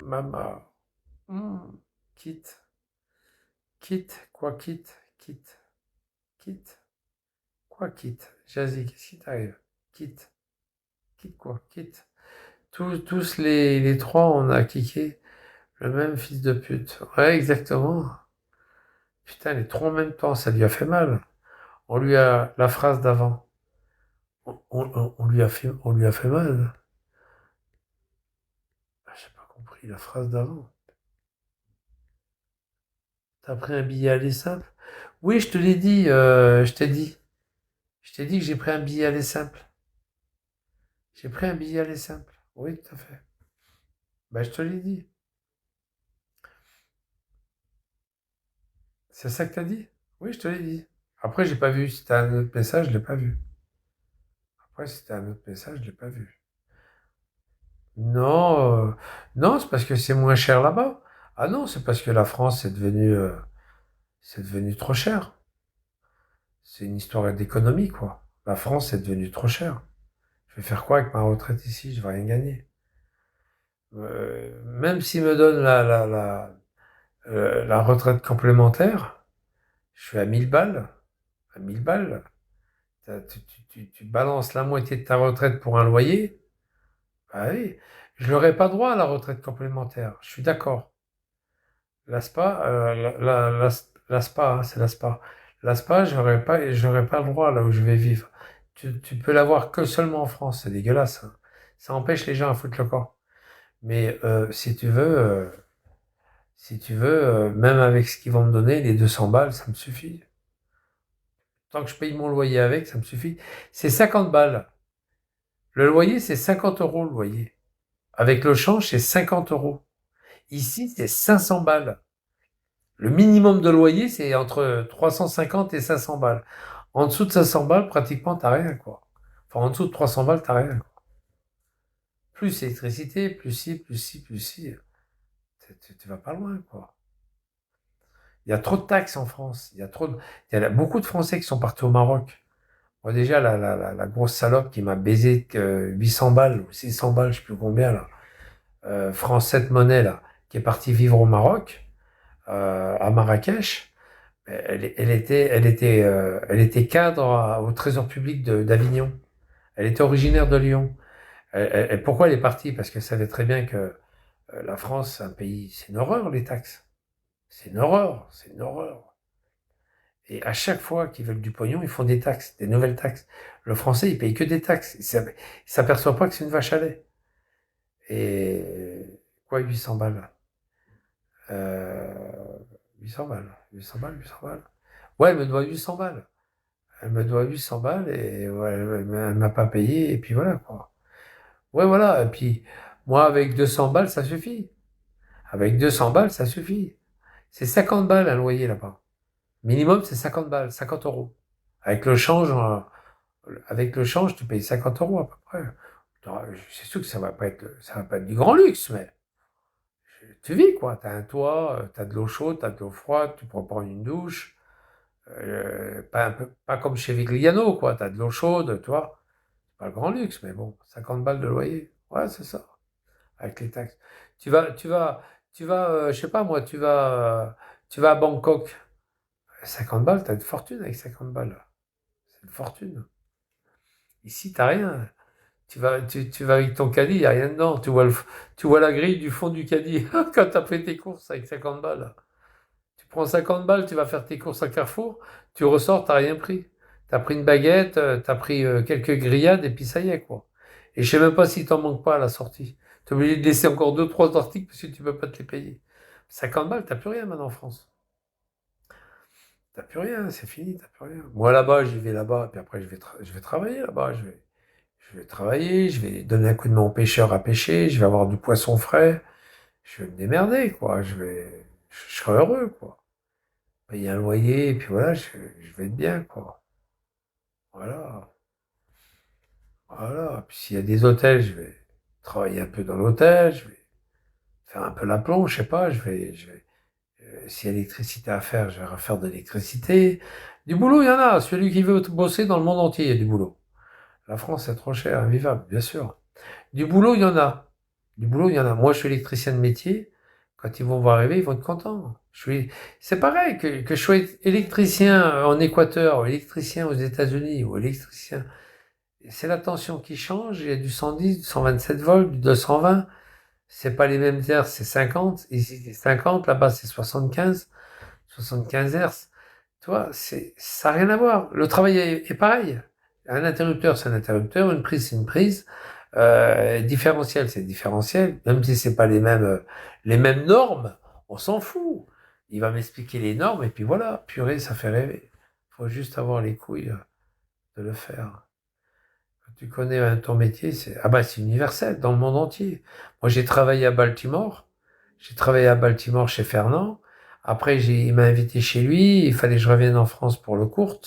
Maman. Hmm. Quitte. Quitte. Quoi quitte? Quitte. Quitte. Quoi quitte? Jazzy, qu'est-ce qui t'arrive? Quitte. Quitte quoi? Quitte. Tous les trois, on a kické le même fils de pute. Ouais, exactement. Putain, les trois en même temps, ça lui a fait mal. On lui a, la phrase d'avant, on lui a fait mal. Ah, j'ai pas compris la phrase d'avant. T'as pris un billet aller simple? Oui, je te l'ai dit, je t'ai dit. Je t'ai dit que j'ai pris un billet aller simple. J'ai pris un billet aller simple. Oui, tout à fait. Bah, je te l'ai dit. C'est ça que t'as dit? Oui, je te l'ai dit. Après, j'ai pas vu. Si t'as un autre message, je l'ai pas vu. Après, si t'as un autre message, je l'ai pas vu. Non, non, c'est parce que c'est moins cher là-bas. Ah non, c'est parce que la France, c'est devenu trop cher. C'est une histoire d'économie, quoi. La France, c'est devenu trop cher. Je vais faire quoi avec ma retraite ici? Je vais rien gagner. Même s'ils me donnent la retraite complémentaire, je suis à 1000 balles. À 1000 balles, tu balances la moitié de ta retraite pour un loyer. Ah oui, je n'aurai pas droit à la retraite complémentaire. Je suis d'accord. L'ASPA, l'ASPA, hein, c'est l'ASPA. L'ASPA, j'aurais pas le droit là où je vais vivre. Tu peux l'avoir que seulement en France, c'est dégueulasse, hein. Ça empêche les gens à foutre le camp. Mais si tu veux, même avec ce qu'ils vont me donner, les 200 balles, ça me suffit. Tant que je paye mon loyer avec, ça me suffit. C'est 50 balles. Le loyer, c'est 50 euros le loyer. Avec le change, c'est 50 euros. Ici, c'est 500 balles. Le minimum de loyer, c'est entre 350 et 500 balles. En dessous de 500 balles, pratiquement, t'as rien, quoi. Enfin, en dessous de 300 balles, t'as rien, quoi. Plus électricité, plus ci, plus ci, plus ci. Tu vas pas loin, quoi. Il y a trop de taxes en France. Il y a beaucoup de Français qui sont partis au Maroc. Moi, déjà, la grosse salope qui m'a baisé que 800 balles ou 600 balles, je sais plus combien, là. France 7 Monnaie, là, qui est partie vivre au Maroc, à Marrakech. Elle était cadre au Trésor public d'Avignon. Elle était originaire de Lyon. Pourquoi elle est partie? Parce qu'elle savait très bien que la France, c'est un pays, c'est une horreur, les taxes. C'est une horreur, c'est une horreur. Et à chaque fois qu'ils veulent du pognon, ils font des taxes, des nouvelles taxes. Le Français, il paye que des taxes. Il s'aperçoit pas que c'est une vache à lait. Et quoi, 800 balles? Euh, 800 balles, 800 balles, 800 balles. Ouais, elle me doit 800 balles. Elle me doit 800 balles et ouais, elle m'a pas payé et puis voilà, quoi. Ouais, voilà. Et puis, moi, avec 200 balles, ça suffit. Avec 200 balles, ça suffit. C'est 50 balles un loyer là-bas. Minimum, c'est 50 balles, 50 euros. Avec le change, avec le change, tu payes 50 euros à peu près. C'est sûr que ça va pas être du grand luxe, mais tu vis, quoi. T'as un toit, t'as de l'eau chaude, t'as de l'eau froide, tu peux prendre une douche. Pas comme chez Vigliano, quoi. T'as de l'eau chaude, toi. Pas le grand luxe, mais bon, 50 balles de loyer. Ouais, c'est ça, avec les taxes. Tu vas, tu vas, je sais pas moi, tu vas à Bangkok. 50 balles, t'as une fortune avec 50 balles. C'est une fortune. Ici, t'as rien. Tu vas avec ton caddie, il n'y a rien dedans. Tu vois la grille du fond du caddie quand tu as fait tes courses avec 50 balles. Tu prends 50 balles, tu vas faire tes courses à Carrefour, tu ressors, t'as rien pris. T'as pris une baguette, t'as pris quelques grillades et puis ça y est, quoi. Et je sais même pas si t'en manques pas à la sortie. T'es obligé de laisser encore deux, trois articles parce que tu peux pas te les payer. 50 balles, t'as plus rien maintenant en France. T'as plus rien, c'est fini, t'as plus rien. Moi là-bas, j'y vais là-bas, puis après je vais travailler là-bas. Je vais travailler, je vais donner un coup de main aux pêcheurs à pêcher, je vais avoir du poisson frais, je vais me démerder, quoi. Je serai heureux, quoi. Payer un loyer, et puis voilà, je vais être bien, quoi. Voilà. Voilà. Puis s'il y a des hôtels, je vais travailler un peu dans l'hôtel, je vais faire un peu la plonge, je sais pas, s'il y a l'électricité à faire, je vais refaire de l'électricité. Du boulot, il y en a. Celui qui veut bosser dans le monde entier, il y a du boulot. La France est trop chère, invivable, bien sûr. Du boulot, il y en a. Du boulot, il y en a. Moi, je suis électricien de métier. Quand ils vont voir arriver, ils vont être contents. C'est pareil que je sois électricien en Équateur, ou électricien aux États-Unis, ou électricien. C'est la tension qui change. Il y a du 110, du 127 volts, du 220. C'est pas les mêmes hertz, c'est 50. Ici, c'est 50. Là-bas, c'est 75. 75 hertz. Tu vois, ça n'a rien à voir. Le travail est pareil. Un interrupteur, c'est un interrupteur. Une prise, c'est une prise. Différentiel, c'est différentiel. Même si c'est pas les mêmes normes, on s'en fout. Il va m'expliquer les normes et puis voilà. Purée, ça fait rêver. Faut juste avoir les couilles de le faire. Quand tu connais ton métier, c'est universel dans le monde entier. Moi, j'ai travaillé à Baltimore. J'ai travaillé à Baltimore chez Fernand. Après, il m'a invité chez lui. Il fallait que je revienne en France pour le court,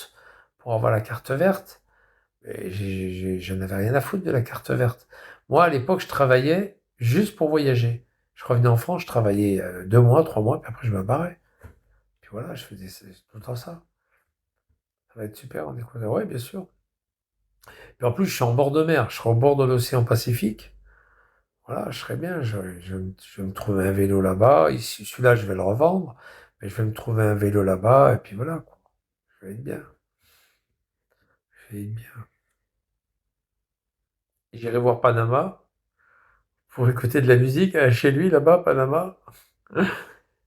pour avoir la carte verte. Et je n'avais rien à foutre de la carte verte. Moi, à l'époque, je travaillais juste pour voyager. Je revenais en France, je travaillais 2 mois, 3 mois, puis après, je me barrais. Puis voilà, je faisais tout le temps ça. Ça va être super en Équateur. Oui, bien sûr. Et en plus, je suis en bord de mer. Je serai au bord de l'océan Pacifique. Voilà, je serais bien. Je vais me trouver un vélo là-bas. Ici, celui-là, je vais le revendre. Mais je vais me trouver un vélo là-bas. Et puis voilà, quoi. Je vais être bien. Je vais être bien. J'irai voir Panama pour écouter de la musique chez lui, là-bas, Panama.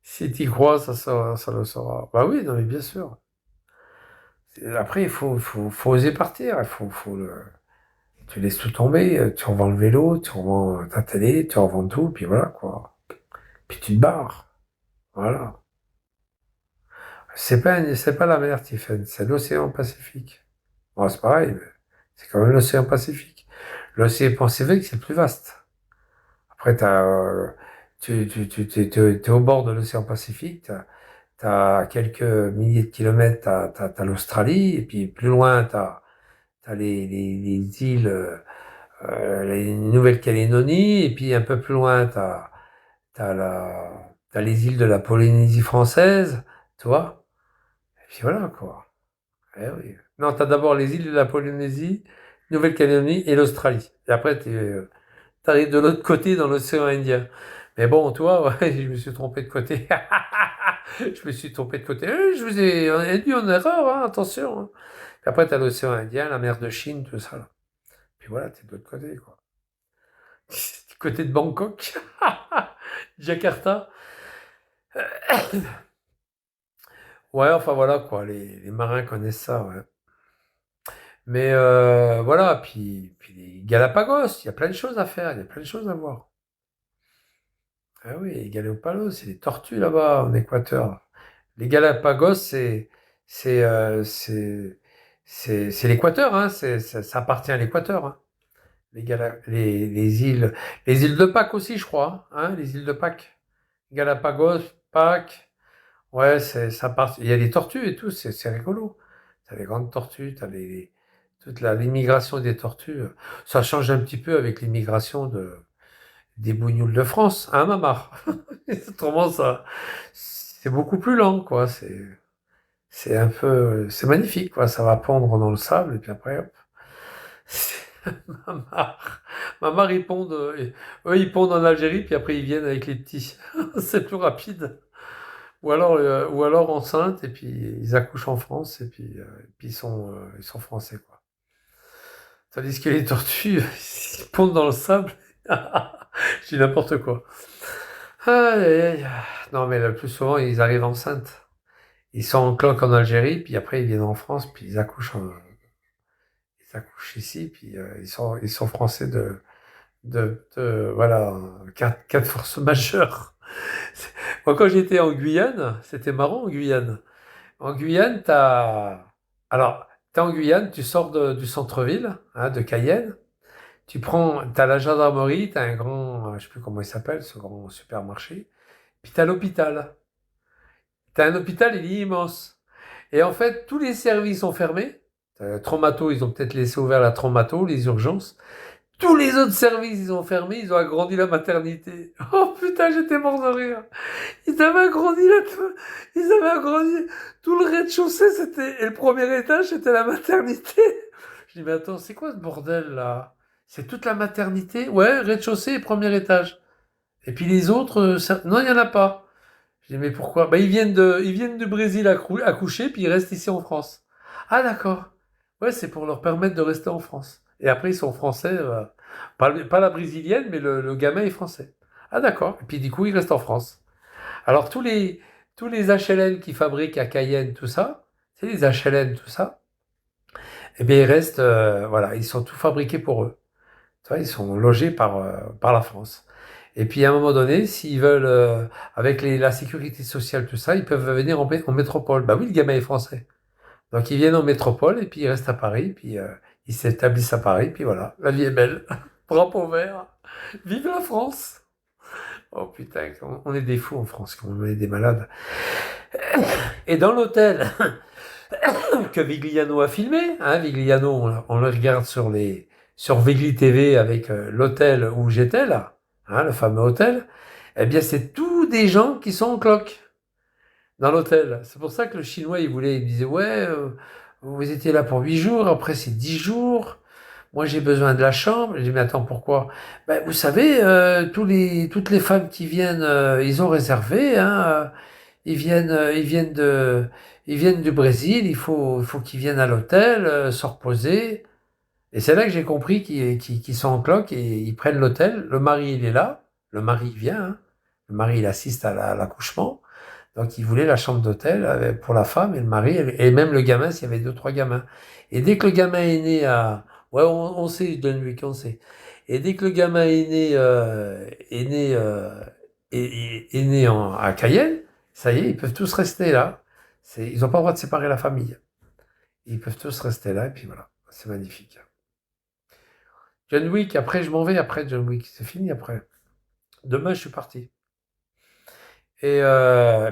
Si tu y crois, ça le saura. Bah oui, non, mais bien sûr. Après, faut oser partir. Tu laisses tout tomber. Tu revends le vélo, tu revends ta télé, tu revends tout. Puis voilà, quoi. Puis tu te barres. Voilà. C'est pas la mer, Tiffen, c'est l'océan Pacifique. Bon, c'est pareil, mais c'est quand même l'océan Pacifique. L'océan Pacifique, c'est plus vaste. Après, t'es au bord de l'océan Pacifique, t'as quelques milliers de kilomètres, t'as l'Australie, et puis plus loin, t'as les îles, les Nouvelle-Calédonie, et puis un peu plus loin, t'as t'as les îles de la Polynésie française, tu vois? Et puis voilà, quoi. Eh oui. Non, t'as d'abord les îles de la Polynésie, Nouvelle-Calédonie et l'Australie. Et après, t'arrives de l'autre côté dans l'océan Indien. Mais bon, toi, ouais, je me suis trompé de côté. Je me suis trompé de côté. Je vous ai induit en erreur, hein, attention. Hein. Puis après, t'as l'océan Indien, la mer de Chine, tout ça. Là. Puis voilà, t'es de l'autre côté, quoi. Du côté de Bangkok, Jakarta. Ouais, enfin voilà, quoi. Les marins connaissent ça, ouais. Mais voilà, puis les Galapagos, il y a plein de choses à faire, il y a plein de choses à voir. Ah oui, les Galapagos, c'est les tortues là-bas en Équateur. Les Galapagos, c'est euh, c'est c'est l'Équateur, hein, ça appartient à l'Équateur. Hein. Les îles de Pâques aussi, je crois, hein, les îles de Pâques. Galapagos, Pâques, ouais, ça part. Il y a des tortues et tout, c'est rigolo. T'as les grandes tortues, l'immigration des tortues. Ça change un petit peu avec l'immigration des bougnoules de France, hein, Mamar? Autrement, c'est beaucoup plus lent, quoi. C'est magnifique, quoi. Ça va pondre dans le sable et puis après, hop. Mamar, Mamar, eux, ils pondent en Algérie puis après ils viennent avec les petits. C'est plus rapide. Ou alors enceintes et puis ils accouchent en France et puis ils sont français, quoi. Tandis que les tortues, ils pondent dans le sable. Je dis n'importe quoi. Aïe, aïe, aïe. Non, mais le plus souvent, ils arrivent enceintes. Ils sont en cloque en Algérie, puis après, ils viennent en France, puis ils accouchent ici, puis ils sont français voilà, quatre forces majeures. Moi, quand j'étais en Guyane, c'était marrant en Guyane. En Guyane, alors, t'es en Guyane, tu sors du centre-ville, hein, de Cayenne. T'as la gendarmerie, t'as un grand, je sais plus comment il s'appelle, ce grand supermarché. Puis t'as l'hôpital. T'as un hôpital, il est immense. Et en fait, tous les services sont fermés. Traumato, ils ont peut-être laissé ouvert la traumato, les urgences. Tous les autres services, ils ont fermé, ils ont agrandi la maternité. Oh putain, j'étais mort de rire. Ils avaient agrandi tout le rez-de-chaussée, et le premier étage, c'était la maternité. Je dis, mais attends, c'est quoi ce bordel là? C'est toute la maternité. Ouais, rez-de-chaussée et premier étage. Et puis les autres, non, il n'y en a pas. Je dis, mais pourquoi? Bah, ils viennent du Brésil accoucher, puis ils restent ici en France. Ah, d'accord. Ouais, c'est pour leur permettre de rester en France. Et après, ils sont français, pas la brésilienne, mais le gamin est français. Ah, d'accord. Et puis, du coup, ils restent en France. Alors, tous les HLN qui fabriquent à Cayenne, tout ça, c'est les HLN, tout ça, eh bien, ils restent, voilà, ils sont tout fabriqués pour eux. Tu vois, ils sont logés par la France. Et puis à un moment donné, s'ils veulent, avec la sécurité sociale, tout ça, ils peuvent venir en métropole. Bah oui, le gamin est français. Donc ils viennent en métropole et puis ils restent à Paris, puis ils s'établissent à Paris, puis voilà, la vie est belle. Drapeau vert. Vive la France! Oh putain, on est des fous en France, on est des malades. Et dans l'hôtel que Vigliano a filmé, hein, Vigliano, on le regarde sur Vigli TV avec l'hôtel où j'étais là, hein, le fameux hôtel, eh bien c'est tous des gens qui sont en cloque dans l'hôtel. C'est pour ça que le Chinois, il disait, ouais, vous étiez là pour 8 jours, après c'est 10 jours, moi j'ai besoin de la chambre. Je dis, mais attends, pourquoi? Ben, vous savez, toutes les femmes qui viennent, ils ont réservé, hein, ils viennent du Brésil, il faut qu'ils viennent à l'hôtel, se reposer. Et c'est là que j'ai compris qu'ils sont en cloque et ils prennent l'hôtel. Le mari, il est là. Le mari il vient, hein. Le mari, il assiste à l'accouchement. Donc, il voulait la chambre d'hôtel pour la femme et le mari, et même le gamin, s'il y avait deux, trois gamins. Et dès que le gamin est né ouais, on sait, John Wick, on sait. Et dès que le gamin est né, est né à Cayenne, ça y est, ils peuvent tous rester là. Ils n'ont pas le droit de séparer la famille. Ils peuvent tous rester là, et puis voilà. C'est magnifique. John Wick, après, je m'en vais après John Wick. C'est fini après. Demain, je suis parti. Et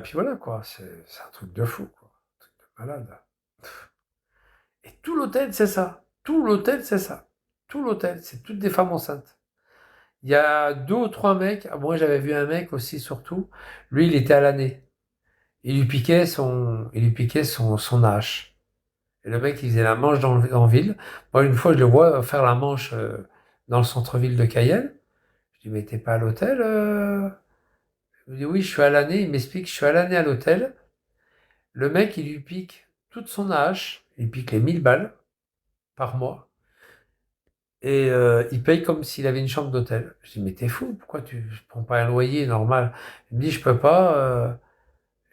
puis voilà, quoi. C'est un truc de fou, quoi. Un truc de malade. Et tout l'hôtel, c'est ça. Tout l'hôtel, c'est ça. Tout l'hôtel, c'est toutes des femmes enceintes. Il y a deux ou trois mecs. Moi, j'avais vu un mec aussi, surtout. Lui, il était à l'année. Il lui piquait son hache. Et le mec, il faisait la manche en ville. Moi, une fois, je le vois faire la manche dans le centre-ville de Cayenne. Je dis, mais t'es pas à l'hôtel Il me dit, oui, je suis à l'année. Il m'explique, je suis à l'année à l'hôtel. Le mec, il lui pique toute son hache. Il lui pique les 1000 balles par mois. Et il paye comme s'il avait une chambre d'hôtel. Je dis, mais t'es fou, pourquoi tu prends pas un loyer normal? Il me dit, je peux pas,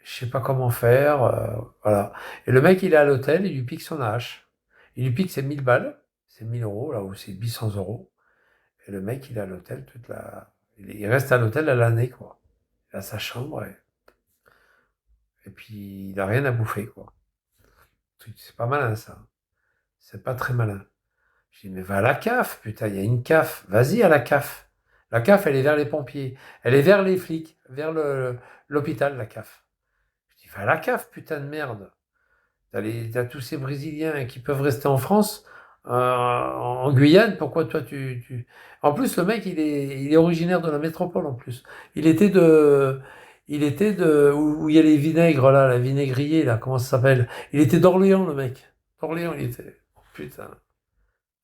je sais pas comment faire, voilà. Et le mec, il est à l'hôtel, il lui pique son hache. Il lui pique ses 1000 balles, ses 1000 euros, là où c'est 800 euros. Et le mec, il est à l'hôtel il reste à l'hôtel à l'année, quoi. Il a sa chambre, et puis il a rien à bouffer, quoi. C'est pas malin, ça. C'est pas très malin. Je dis, mais va à la CAF, putain, il y a une CAF. Vas-y à la CAF. La CAF, elle est vers les pompiers. Elle est vers les flics, vers l'hôpital, la CAF. Je dis, va à la CAF, putain de merde. T'as tous ces Brésiliens qui peuvent rester en France, en Guyane. Pourquoi toi, En plus, le mec, il est originaire de la métropole, en plus. Il était de... où il y a les vinaigres, là, la vinaigrier, là, comment ça s'appelle? Il était d'Orléans, le mec. D'Orléans, il était. Oh, putain.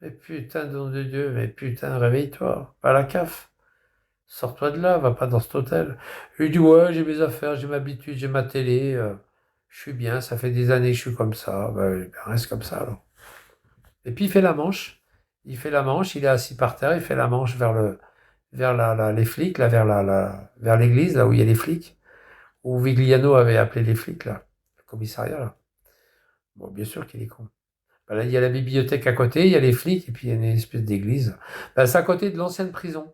Mais putain, de nom de Dieu, mais putain, réveille-toi, va à la CAF, sors-toi de là, va pas dans cet hôtel. Il dit, ouais, j'ai mes affaires, j'ai ma habitude, j'ai ma télé, je suis bien, ça fait des années que je suis comme ça, ben, reste comme ça, alors. Et puis il fait la manche, il est assis par terre, il fait la manche vers les flics, là, vers l'église, là où il y a les flics, où Vigliano avait appelé les flics, là, le commissariat, là. Bon, bien sûr qu'il est con. Ben là, il y a la bibliothèque à côté, il y a les flics, et puis il y a une espèce d'église. Ben, c'est à côté de l'ancienne prison.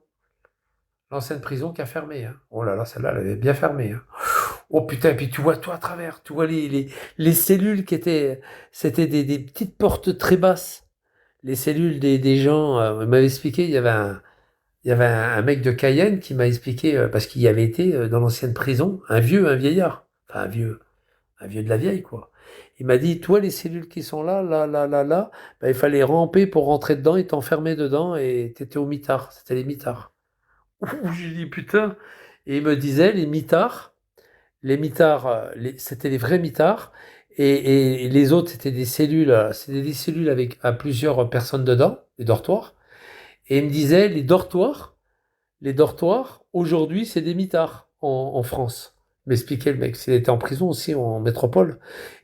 L'ancienne prison qui a fermé, hein. Oh là là, celle-là, elle avait bien fermé, hein. Oh putain, et puis tu vois tout à travers, tu vois les cellules qui étaient, c'était des petites portes très basses. Les cellules des gens, il m'avait expliqué, il y avait un mec de Cayenne qui m'a expliqué, parce qu'il y avait été dans l'ancienne prison, un vieillard, enfin un vieux de la vieille, quoi. Il m'a dit, toi, les cellules qui sont là, ben, il fallait ramper pour rentrer dedans et t'enfermer dedans et t'étais au mitard. C'était les mitards. Ouh, j'ai dit, putain. Et il me disait, les mitards, c'était les vrais mitards. Et les autres, c'était des cellules avec à plusieurs personnes dedans, des dortoirs. Et il me disait, les dortoirs, aujourd'hui, c'est des mitards en France. Il m'expliquait le mec, s'il était en prison aussi, en métropole.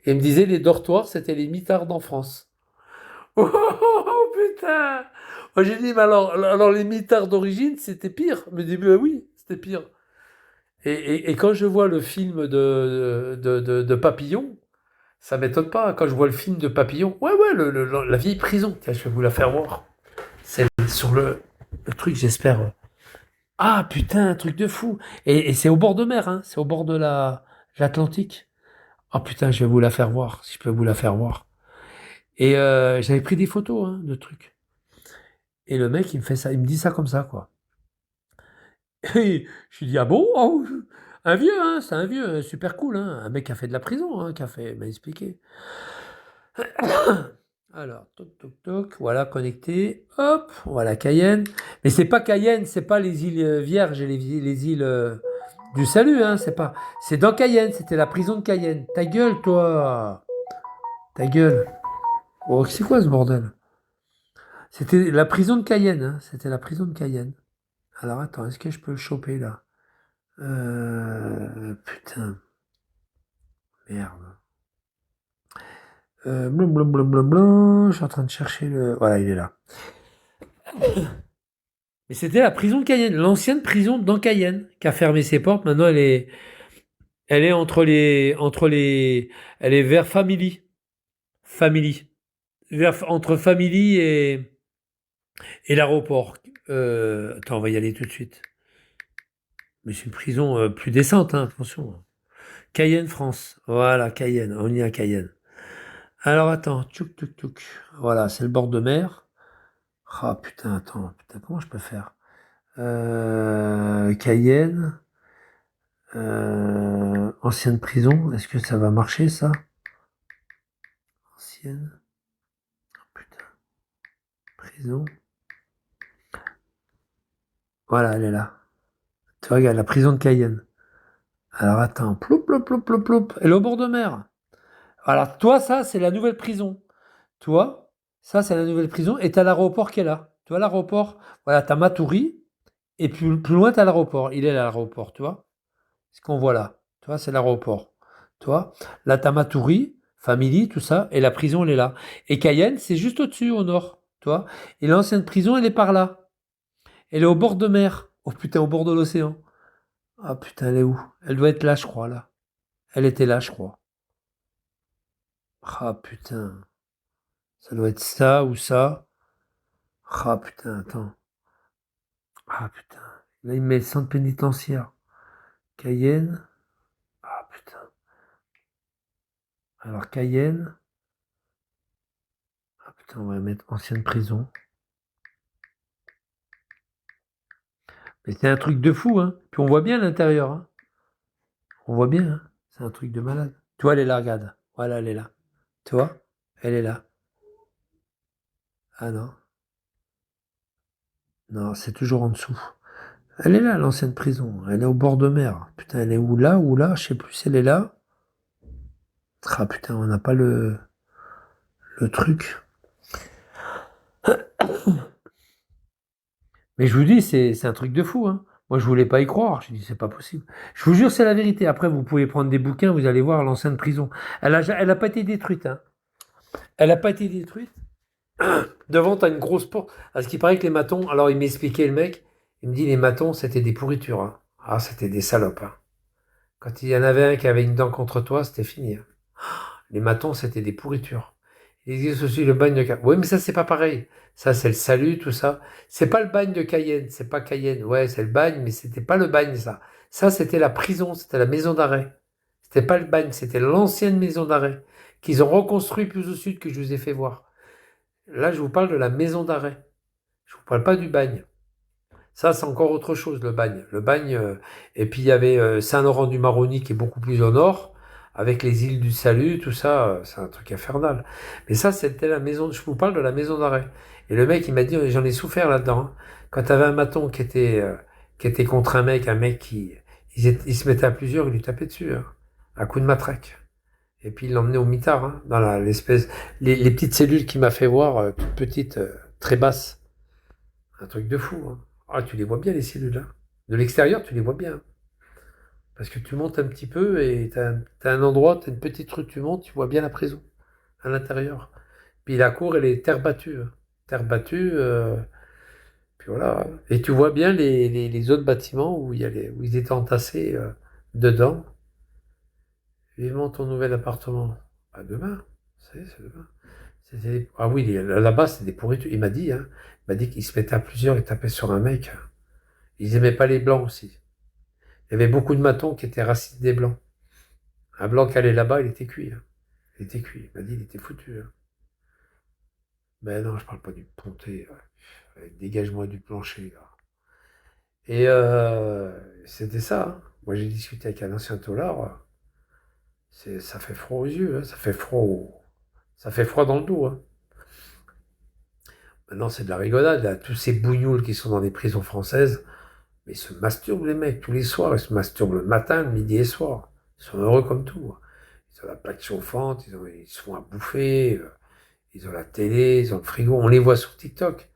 Et il me disait, les dortoirs, c'était les mitards en France. Oh, putain! Moi, j'ai dit, mais alors les mitards d'origine, c'était pire. Il me dit, bah oui, c'était pire. Et quand je vois le film de Papillon, ça m'étonne pas. Quand je vois le film de Papillon, ouais, la vieille prison. Tiens, je vais vous la faire voir. C'est sur le truc, j'espère. Ah putain, un truc de fou. Et c'est au bord de mer, hein. C'est au bord de l'Atlantique. Oh putain, je vais vous la faire voir, si je peux vous la faire voir. Et j'avais pris des photos, hein, de trucs. Et le mec, il me fait ça, il me dit ça comme ça, quoi. Et je lui dis, ah bon? Oh, un vieux, hein, c'est un vieux, super cool, hein. Un mec qui a fait de la prison, hein, qui a fait, il m'a expliqué. Alors, toc, toc, toc, voilà, connecté. Hop, voilà, Cayenne. Mais c'est pas Cayenne, c'est pas les îles Vierges et les îles du Salut, hein, c'est pas. C'est dans Cayenne, c'était la prison de Cayenne. Ta gueule, toi. Ta gueule. Oh, c'est quoi ce bordel? C'était la prison de Cayenne, hein, c'était la prison de Cayenne. Alors, attends, est-ce que je peux le choper là? Putain, merde. Blablabla, je suis en train de chercher le. Voilà, il est là. Mais c'était la prison de Cayenne, l'ancienne prison dans Cayenne, qui a fermé ses portes. Maintenant, elle est elle est vers Family, entre Family et l'aéroport. Attends, on va y aller tout de suite. Mais c'est une prison plus décente, hein, attention. Cayenne, France. Voilà, Cayenne. On y est à Cayenne. Alors, attends. Tchouk, tchouk, tchouk. Voilà, c'est le bord de mer. Ah, putain, attends. Putain, comment je peux faire? Cayenne. Ancienne prison. Est-ce que ça va marcher, ça? Ancienne. Oh, putain. Prison. Voilà, elle est là. Tu vois, regarde, la prison de Cayenne. Alors, attends. Ploup, ploup, ploup, ploup, ploup. Elle est au bord de mer. Alors, toi, ça, c'est la nouvelle prison. Toi, ça, c'est la nouvelle prison. Et t'as l'aéroport qui est là. Tu vois, l'aéroport. Voilà, t'as Matoury. Et plus loin, t'as l'aéroport. Il est là, l'aéroport, tu vois. Ce qu'on voit là. Tu vois, c'est l'aéroport. Tu vois. Là, t'as Matoury, Family, tout ça. Et la prison, elle est là. Et Cayenne, c'est juste au-dessus, au nord. Tu vois. Et l'ancienne prison, elle est par là. Elle est au bord de mer. Oh putain, au bord de l'océan. Ah putain, elle est où? Elle doit être là, je crois, là. Elle était là, je crois. Ah putain. Ça doit être ça ou ça. Ah putain, attends. Ah putain. Là, il met le centre pénitentiaire. Cayenne. Ah putain. Alors, Cayenne. Ah putain, on va mettre ancienne prison. Mais c'est un truc de fou, hein. Puis on voit bien l'intérieur, hein. On voit bien, hein. C'est un truc de malade. Tu vois, elle est là, regarde. Voilà, elle est là. Tu vois? Elle est là. Ah non. Non, c'est toujours en dessous. Elle est là, l'ancienne prison. Elle est au bord de mer. Putain, elle est où là ou là? Je sais plus si elle est là. Ah putain, on n'a pas le truc. Mais je vous dis, c'est un truc de fou, hein. Moi, je voulais pas y croire. Je dis, c'est pas possible. Je vous jure, c'est la vérité. Après, vous pouvez prendre des bouquins, vous allez voir l'ancienne prison. Elle a pas été détruite, hein. Elle a pas été détruite. Devant, t'as une grosse porte. Parce qu'il paraît que les matons, alors il m'expliquait le mec, il me dit les matons, c'était des pourritures, hein. Ah, c'était des salopes, hein. Quand il y en avait un qui avait une dent contre toi, c'était fini, hein. Les matons, c'était des pourritures. Il existe aussi le bagne de Cayenne. Oui, mais ça, c'est pas pareil. Ça, c'est le salut, tout ça. C'est pas le bagne de Cayenne, c'est pas Cayenne. Ouais, c'est le bagne, mais c'était pas le bagne, ça. Ça, c'était la prison, c'était la maison d'arrêt. C'était pas le bagne, c'était l'ancienne maison d'arrêt qu'ils ont reconstruit plus au sud que je vous ai fait voir. Là, je vous parle de la maison d'arrêt. Je vous parle pas du bagne. Ça, c'est encore autre chose, le bagne. Le bagne, et puis il y avait Saint-Laurent-du-Maroni qui est beaucoup plus au nord, avec les îles du Salut, tout ça, c'est un truc infernal. Mais ça, c'était la maison, je vous parle de la maison d'arrêt. Et le mec, il m'a dit, j'en ai souffert là-dedans, hein. Quand tu avais un maton qui était contre un mec il se mettait à plusieurs, il lui tapait dessus, hein, à coups de matraque. Et puis il l'emmenait au mitard, hein, l'espèce, les petites cellules qu'il m'a fait voir, toutes petites, très basses. Un truc de fou, hein. Ah, tu les vois bien, les cellules, hein. De l'extérieur, tu les vois bien. Parce que tu montes un petit peu et t'as un endroit, t'as une petite rue, tu montes, tu vois bien la prison à l'intérieur. Puis la cour, elle est terre battue, hein. Terre battue, puis voilà. Et tu vois bien les autres bâtiments où, où ils étaient entassés dedans. Vivement ton nouvel appartement. À demain. C'est demain. Ah oui, là-bas, c'est des pourritures. Il m'a dit, hein. Il m'a dit qu'ils se mettaient à plusieurs et tapaient sur un mec. Ils aimaient pas les blancs aussi. Il y avait beaucoup de matons qui étaient racistes des blancs. Un blanc qui allait là-bas, il était cuit, hein. Il était cuit. Il m'a dit, il était foutu, hein. Mais non, je parle pas du ponté. Dégage-moi du plancher, là. Et c'était ça, hein. Moi, j'ai discuté avec un ancien taulard. Ça fait froid aux yeux, hein. Ça fait froid dans le dos, hein. Maintenant, c'est de la rigolade, là. Tous ces bougnoules qui sont dans les prisons françaises, mais ils se masturbent, les mecs, tous les soirs. Ils se masturbent le matin, le midi et le soir. Ils sont heureux comme tout, hein. Ils ont la plaque chauffante, ils se font à bouffer, ils ont la télé, ils ont le frigo. On les voit sur TikTok.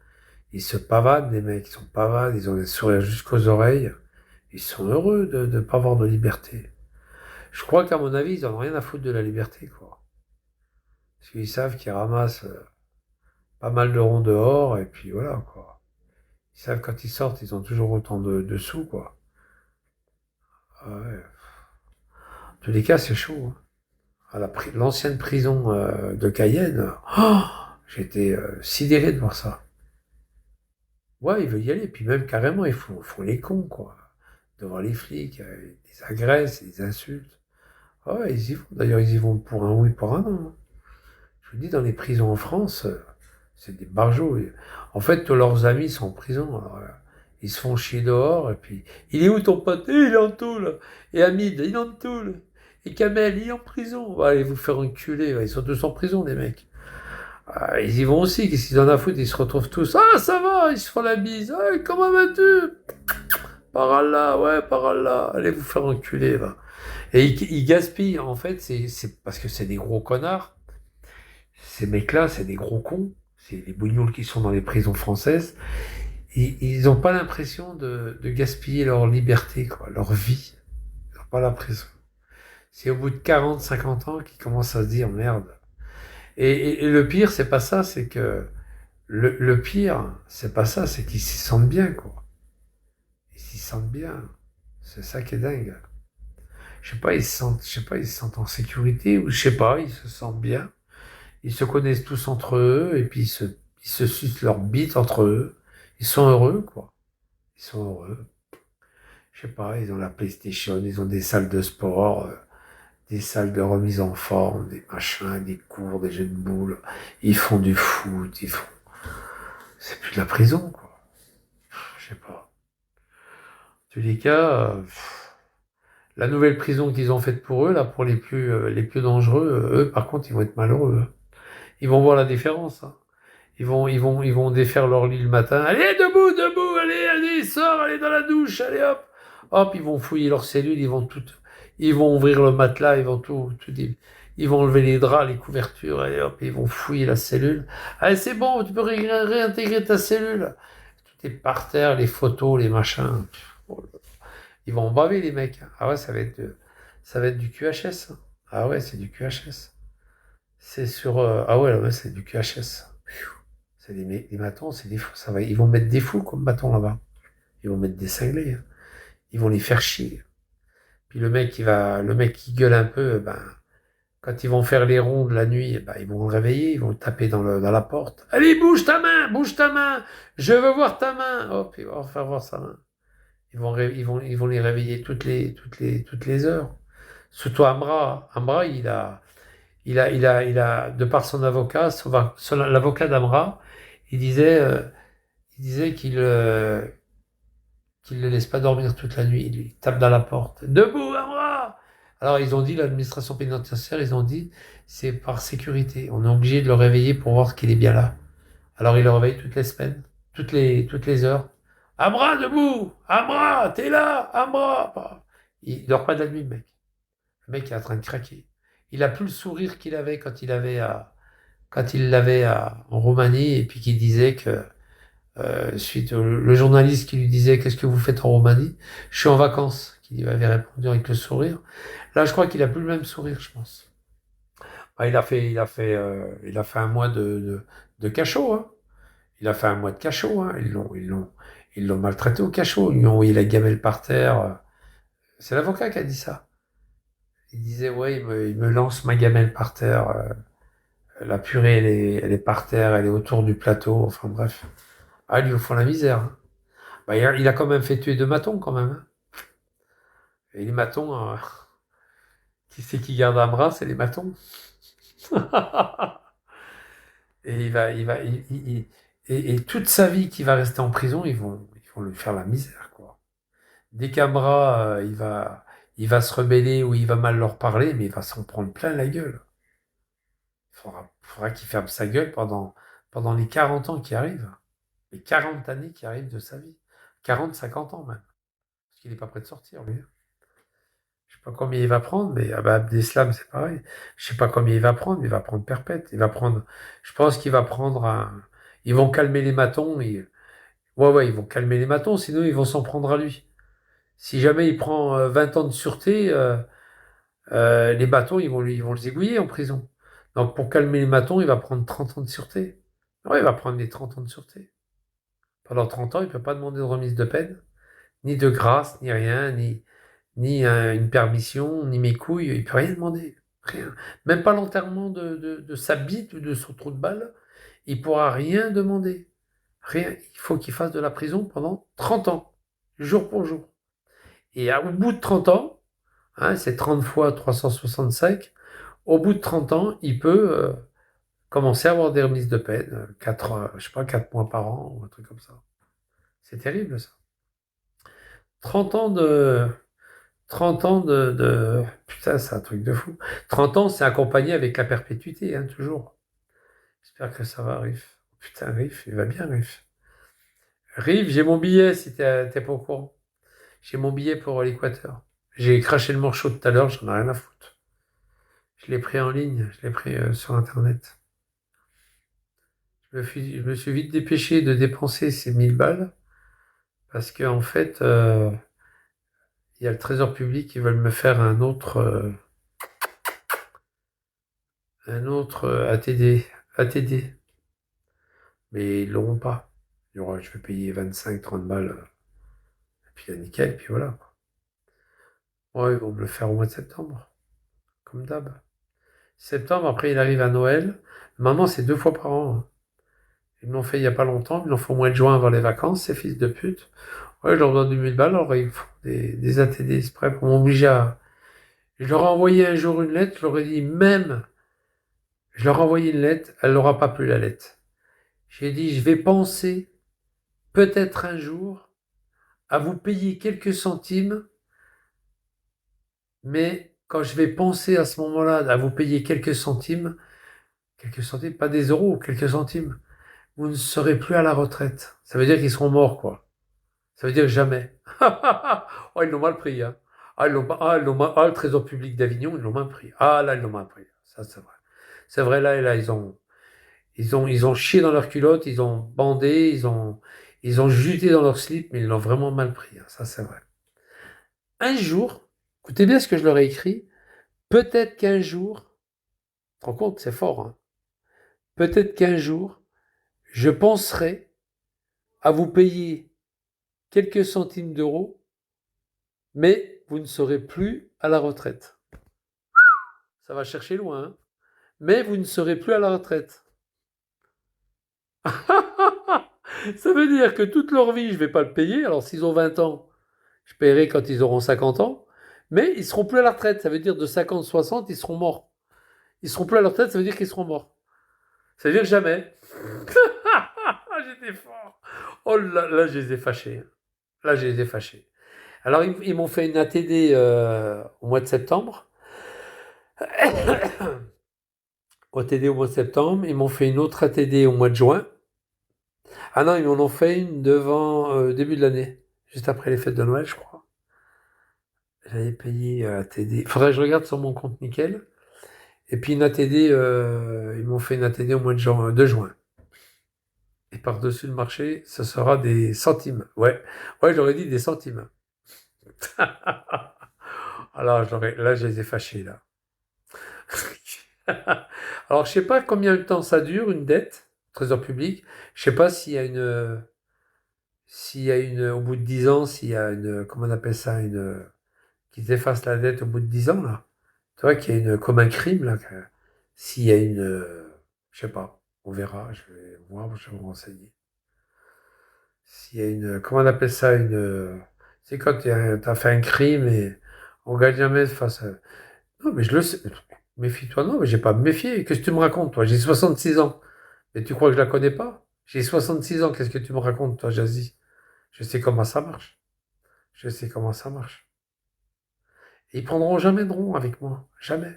Ils se pavadent, les mecs, ils sont pavades, ils ont des sourires jusqu'aux oreilles. Ils sont heureux de ne pas avoir de liberté. Je crois qu'à mon avis, ils n'en ont rien à foutre de la liberté, quoi. Parce qu'ils savent qu'ils ramassent pas mal de ronds dehors, et puis voilà, quoi. Ils savent quand ils sortent, ils ont toujours autant de sous, quoi. Ah ouais. En tous les cas, c'est chaud, hein. À l'ancienne prison de Cayenne, oh, j'étais sidéré de voir ça. Ouais, ils veulent y aller, puis même carrément, font les cons, quoi. Devant les flics, ils les agressent, ils les insultent. Ah ouais, ils y vont. D'ailleurs, ils y vont pour un oui, pour un non, hein. Je vous dis, dans les prisons en France, c'est des barjots. En fait, tous leurs amis sont en prison. Alors, ils se font chier dehors, et puis, il est où ton pote? Eh, il est en tôle. Et Hamid, il est en tôle. Et Kamel, il est en prison. On va aller vous faire enculer. Ils sont tous en prison, les mecs. Ah, ils y vont aussi. Qu'est-ce qu'ils en a à foutre? Ils se retrouvent tous. Ah, ça va. Ils se font la bise. Ah, comment vas-tu? Par Allah, ouais, par Allah. Allez vous faire enculer, va. Et ils gaspillent. En fait, c'est parce que c'est des gros connards. Ces mecs-là, c'est des gros cons. C'est les bougnoules qui sont dans les prisons françaises. Ils n'ont pas l'impression de gaspiller leur liberté, quoi, leur vie. Ils n'ont pas l'impression. C'est au bout de 40, 50 ans qu'ils commencent à se dire merde. Et le pire, c'est pas ça, c'est que le pire, c'est pas ça, c'est qu'ils s'y sentent bien, quoi. Ils s'y sentent bien. C'est ça qui est dingue. Je sais pas, je sais pas, ils se sentent en sécurité ou je sais pas, ils se sentent bien. Ils se connaissent tous entre eux et puis ils se sucent leurs bites entre eux. Ils sont heureux, quoi. Ils sont heureux. Je sais pas, ils ont la PlayStation, ils ont des salles de sport, des salles de remise en forme, des machins, des cours, des jeux de boules. Ils font du foot, ils font. C'est plus de la prison, quoi. Je sais pas. En tous les cas, la nouvelle prison qu'ils ont faite pour eux, là, pour les plus dangereux, eux, par contre, ils vont être malheureux, hein. Ils vont voir la différence, hein. Ils vont défaire leur lit le matin. Allez, debout, debout, allez, allez, sors, allez dans la douche, allez hop. Hop, ils vont fouiller leurs cellules, ils vont ouvrir le matelas, ils vont tout dire. Ils vont enlever les draps, les couvertures, allez hop, ils vont fouiller la cellule. Allez, c'est bon, tu peux réintégrer ta cellule. Tout est par terre, les photos, les machins. Oh, ils vont en baver, les mecs. Ah ouais, ça va être du QHS, hein. Ah ouais, c'est du QHS. C'est sur, ah ouais, là, ouais, c'est du QHS. C'est des matons, c'est des fous. Ça va, ils vont mettre des fous comme bâtons là-bas. Ils vont mettre des cinglés, hein. Ils vont les faire chier. Puis le mec qui gueule un peu, ben, quand ils vont faire les rondes la nuit, ben, ils vont le réveiller, ils vont le taper dans la porte. Allez, bouge ta main, je veux voir ta main. Hop, ils vont faire voir sa main. Ils vont les réveiller toutes les heures. Surtout Amra. Amra, il a, de par son avocat, l'avocat d'Amra, il disait, euh, il disait qu'il ne le laisse pas dormir toute la nuit. Il lui tape dans la porte. Debout, Amra! Alors, ils ont dit, l'administration pénitentiaire, ils ont dit, c'est par sécurité. On est obligé de le réveiller pour voir qu'il est bien là. Alors, il le réveille toutes les semaines, toutes les heures. Amra, debout! Amra, t'es là! Amra! Il dort pas de la nuit, le mec. Le mec est en train de craquer. Il a plus le sourire qu'il avait quand il l'avait en Roumanie et puis qu'il disait que suite le journaliste qui lui disait qu'est-ce que vous faites en Roumanie? Je suis en vacances, qui lui avait répondu avec le sourire. Là, je crois qu'il a plus le même sourire, je pense. Ah, il a fait un mois de cachot, hein. Il a fait un mois de cachot, hein. Ils l'ont maltraité au cachot. Ils lui ont envoyé la gamelle par terre. C'est l'avocat qui a dit ça. Il disait, ouais, il me lance ma gamelle par terre. La purée, elle est par terre, elle est autour du plateau. Enfin bref. Ah, ils lui font la misère, hein. Bah, il a quand même fait tuer 2 matons, quand même, hein. Et les matons, qui c'est qui garde un bras, c'est les matons. Et et toute sa vie qui va rester en prison, ils vont lui faire la misère, quoi. Dès qu'un bras, il va se rebeller ou il va mal leur parler, mais il va s'en prendre plein la gueule. Faudra qu'il ferme sa gueule pendant les 40 ans qui arrivent. Les 40 années qui arrivent de sa vie. 40, 50 ans même. Parce qu'il n'est pas prêt de sortir, lui. Je sais pas combien il va prendre, mais ah bah, Abdeslam, c'est pareil. Je sais pas combien il va prendre, mais il va prendre perpète. Je pense qu'il va prendre ils vont calmer les matons. Ouais, ils vont calmer les matons, sinon ils vont s'en prendre à lui. Si jamais il prend 20 ans de sûreté, les matons, ils vont le zigouiller en prison. Donc pour calmer les matons, il va prendre 30 ans de sûreté. Ouais, il va prendre les 30 ans de sûreté. Pendant 30 ans, il peut pas demander de remise de peine, ni de grâce, ni rien, ni une permission, ni mes couilles, il peut rien demander. Rien. Même pas l'enterrement de sa bite ou de son trou de balle, il pourra rien demander. Rien. Il faut qu'il fasse de la prison pendant 30 ans, jour pour jour. Et au bout de 30 ans, hein, c'est 30 fois 365, au bout de 30 ans, il peut commencer à avoir des remises de peine, 4, je sais pas, 4 mois par an, ou un truc comme ça. C'est terrible, ça. 30 ans de, 30 ans putain, c'est un truc de fou. 30 ans, c'est accompagné avec la perpétuité, hein, toujours. J'espère que ça va, Riff. Putain, Riff, il va bien, Riff. Riff, j'ai mon billet, si t'es pas au courant. J'ai mon billet pour l'Équateur. J'ai craché le morceau tout à l'heure, j'en ai rien à foutre. Je l'ai pris en ligne, je l'ai pris sur Internet. Je me suis vite dépêché de dépenser ces 1000 balles, parce qu'en fait, il y a le Trésor public qui veulent me faire un autre ATD. Mais ils l'auront pas. Je vais payer 25, 30 balles, et puis nickel, puis voilà. Ouais, ils vont me le faire au mois de septembre, comme d'hab. Septembre, après il arrive à Noël. Maintenant, c'est 2 fois par an, hein. Ils me l'ont fait il y a pas longtemps, ils me l'ont fait au mois de juin avant les vacances, ces fils de pute. Ouais, je leur donne du 1000 balles, alors ils font des ATD exprès pour m'obliger à... Je leur ai envoyé un jour une lettre, je leur ai dit même, je leur ai envoyé une lettre, elle n'aura pas plu la lettre. J'ai dit, je vais penser, peut-être un jour, à vous payer quelques centimes, mais quand je vais penser à ce moment-là à vous payer quelques centimes, pas des euros, quelques centimes, vous ne serez plus à la retraite. Ça veut dire qu'ils seront morts, quoi. Ça veut dire jamais. Oh, ils l'ont mal pris, hein. Le Trésor public d'Avignon, ils l'ont mal pris. Ah, là, ils l'ont mal pris. Ça, c'est vrai. C'est vrai, là, et là, ils ont chié dans leur culotte, ils ont bandé, ils ont juté dans leur slip, mais ils l'ont vraiment mal pris, hein. Ça, c'est vrai. Un jour, écoutez bien ce que je leur ai écrit, peut-être qu'un jour, tu te rends compte, c'est fort, hein. Peut-être qu'un jour, je penserai à vous payer quelques centimes d'euros, mais vous ne serez plus à la retraite. Ça va chercher loin, hein. Mais vous ne serez plus à la retraite. Ça veut dire que toute leur vie, je ne vais pas le payer. Alors s'ils ont 20 ans, je paierai quand ils auront 50 ans. Mais ils seront plus à la retraite. Ça veut dire de 50, 60, ils seront morts. Ils seront plus à la retraite, ça veut dire qu'ils seront morts. Ça veut dire jamais. J'étais fort. Oh là, je les ai fâchés. Là, je les ai fâchés. Alors, ils m'ont fait une ATD au mois de septembre. ATD au mois de septembre. Ils m'ont fait une autre ATD au mois de juin. Ah non, ils m'en ont fait une devant début de l'année. Juste après les fêtes de Noël, je crois. J'avais payé ATD. Faudrait que je regarde sur mon compte nickel. Et puis une ATD, ils m'ont fait une ATD au mois de juin. Et par-dessus le marché, ce sera des centimes. Ouais, ouais, j'aurais dit des centimes. Alors, là, je les ai fâchés, là. Alors, je sais pas combien de temps ça dure, une dette, trésor public. Je sais pas au bout de 10 ans, s'il y a une, comment on appelle ça, qu'ils effacent la dette au bout de 10 ans, là. Tu vois qu'il y a comme un crime, là. S'il y a je sais pas, on verra, je vais voir, je vais me renseigner. S'il y a comment on appelle ça, c'est quand tu as fait un crime et on gagne jamais face à... Non, mais je le sais. Méfie-toi, non, mais j'ai pas à me méfier. Qu'est-ce que tu me racontes, toi? J'ai 66 ans. Et tu crois que je la connais pas? J'ai 66 ans, qu'est-ce que tu me racontes, toi, Jazzy? Je sais comment ça marche. Je sais comment ça marche. Et ils prendront jamais de rond avec moi. Jamais.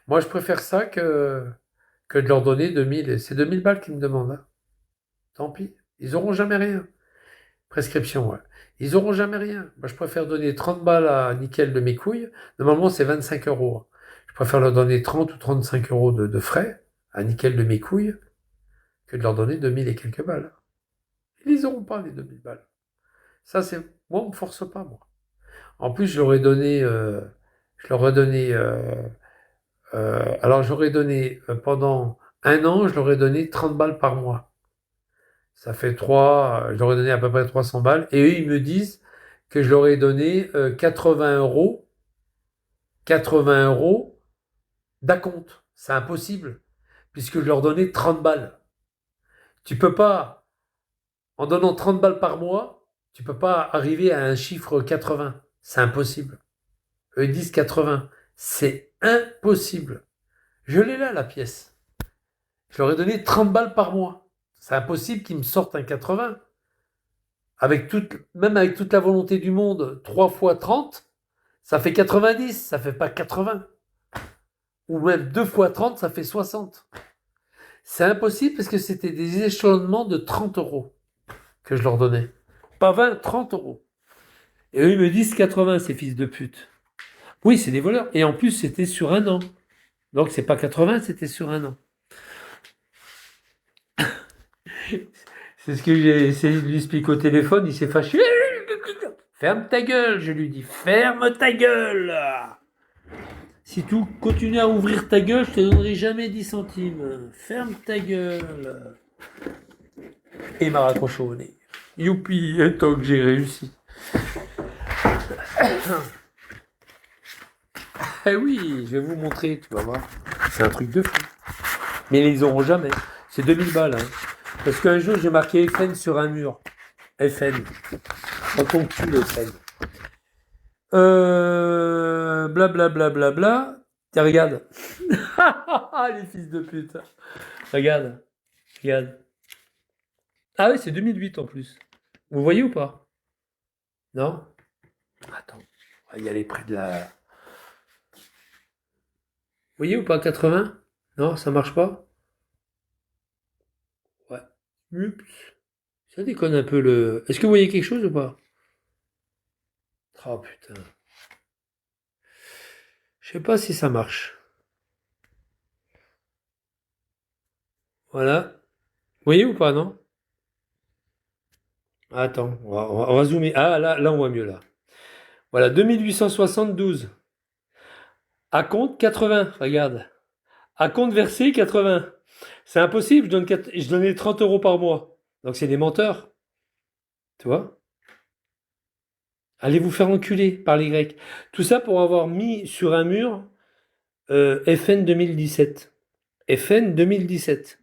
Moi, je préfère ça que de leur donner 2000. C'est 2000 balles qu'ils me demandent, hein. Tant pis. Ils auront jamais rien. Prescription, ouais. Ils auront jamais rien. Moi, je préfère donner 30 balles à Nickel de mes couilles. Normalement, c'est 25 euros. Je préfère leur donner 30 ou 35 euros de frais à Nickel de mes couilles que de leur donner 2000 et quelques balles. Ils les auront pas, les 2000 balles. Ça, c'est... Moi, on me force pas, moi. En plus, je leur ai donné, alors j'aurais donné, pendant un an, je leur ai donné 30 balles par mois. Ça fait je leur ai donné à peu près 300 balles. Et eux, ils me disent que je leur ai donné 80 euros d'acompte. C'est impossible, puisque je leur donnais 30 balles. Tu peux pas, en donnant 30 balles par mois, tu peux pas arriver à un chiffre 80. C'est impossible. Eux ils disent 80. C'est impossible. Je l'ai là, la pièce. Je leur ai donné 30 balles par mois. C'est impossible qu'ils me sortent un 80. Même avec toute la volonté du monde, 3 fois 30, ça fait 90, ça fait pas 80. Ou même 2 fois 30, ça fait 60. C'est impossible parce que c'était des échelonnements de 30 euros que je leur donnais. Pas 20, 30 euros. Et eux, ils me disent 80, ces fils de pute. Oui, c'est des voleurs. Et en plus, c'était sur un an. Donc, c'est pas 80, c'était sur un an. C'est ce que j'ai essayé de lui expliquer au téléphone. Il s'est fâché. Ferme ta gueule, je lui dis. Ferme ta gueule. Si tu continues à ouvrir ta gueule, je te donnerai jamais 10 centimes. Ferme ta gueule. Et il m'a raccroché au nez. Youpi, un temps que j'ai réussi. Eh oui, je vais vous montrer, tu vas voir. C'est un truc de fou. Mais ils les auront jamais. C'est 2000 balles. Hein. Parce qu'un jour, j'ai marqué FN sur un mur. FN. Dans ton cul, FN. Blablabla. Bla, bla, bla. Tiens, regarde. Les fils de pute. Regarde. Regarde. Ah oui, c'est 2008 en plus. Vous voyez ou pas? Non? Attends. On va y aller près de la... Vous voyez ou pas 80? Non, ça marche pas? Ouais. Oups. Ça déconne un peu le... Est-ce que vous voyez quelque chose ou pas? Oh putain. Je sais pas si ça marche. Voilà. Vous voyez ou pas, non? Attends, on va zoomer. Ah, là, on voit mieux, là. Voilà, 2872. À compte 80, regarde. À compte versé 80. C'est impossible, je donnais 30 euros par mois. Donc c'est des menteurs. Tu vois? Allez vous faire enculer par les Grecs. Tout ça pour avoir mis sur un mur FN 2017. FN 2017.